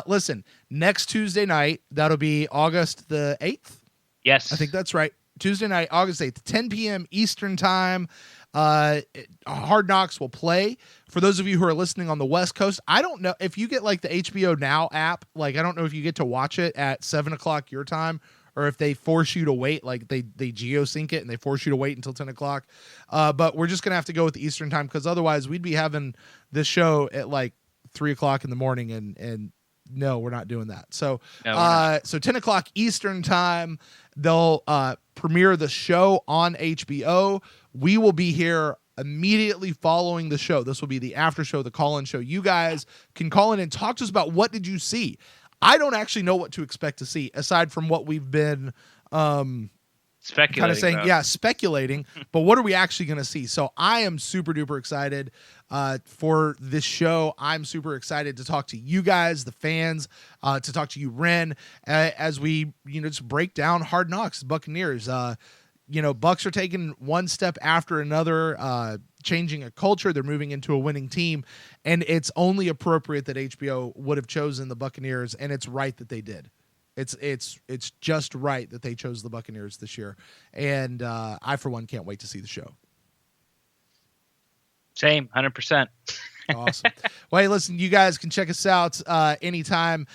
Listen, next Tuesday night, that'll be August the 8th. Yes. I think that's right. Tuesday night, August 8th, 10 p.m. Eastern time. Hard Knocks will play. For those of you who are listening on the West Coast, I don't know if you get like the HBO Now app. Like, I don't know if you get to watch it at 7 o'clock your time, or if they force you to wait, like they geo-sync it and they force you to wait until 10 o'clock. But we're just going to have to go with the Eastern time, because otherwise we'd be having this show at like 3 o'clock in the morning, and no, we're not doing that. So, so 10 o'clock Eastern time, they'll premiere the show on HBO. We will be here immediately following the show. This will be the after show, the call-in show. You guys can call in and talk to us about what did you see. I don't actually know what to expect to see, aside from what we've been speculating kind of saying, about. Speculating, but what are we actually going to see? So I am super duper excited for this show. I'm super excited to talk to you guys, the fans, to talk to you, Ren, as we, just break down Hard Knocks, Buccaneers. Bucs are taking one step after another, changing a culture. They're moving into a winning team, and it's only appropriate that HBO would have chosen the Buccaneers, and it's right that they did. It's just right that they chose the Buccaneers this year, and I, for one, can't wait to see the show. Same, 100%. Awesome. Well, hey, listen, you guys can check us out anytime.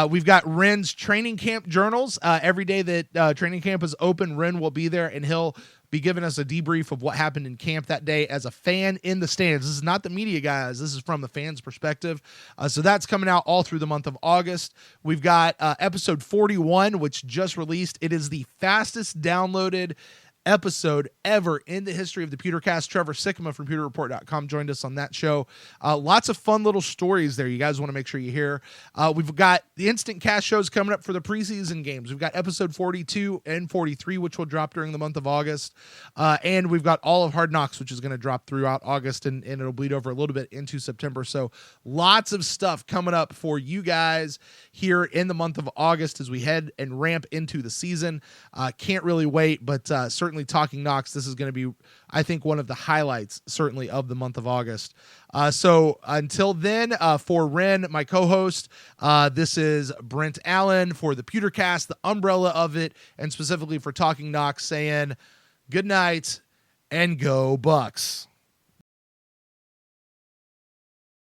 We've got Ren's training camp journals. Every day that training camp is open, Ren will be there, and he'll be giving us a debrief of what happened in camp that day as a fan in the stands. This is not the media guys. This is from the fans' perspective. So that's coming out all through the month of August. We've got episode 41, which just released. It is the fastest downloaded episode ever in the history of the PewterCast. Trevor Sikkema from PewterReport.com joined us on that show. Lots of fun little stories there. You guys want to make sure you hear. We've got the Instant Cast shows coming up for the preseason games. We've got episode 42 and 43, which will drop during the month of August. And we've got all of Hard Knocks, which is going to drop throughout August, and it'll bleed over a little bit into September. So lots of stuff coming up for you guys here in the month of August as we head and ramp into the season. Can't really wait, but certainly Talking Knocks, this is going to be, I think, one of the highlights, certainly, of the month of August. So until then, for Ren, my co-host, this is Brent Allen for the PewterCast, the umbrella of it, and specifically for Talking Knocks, saying good night and go Bucs.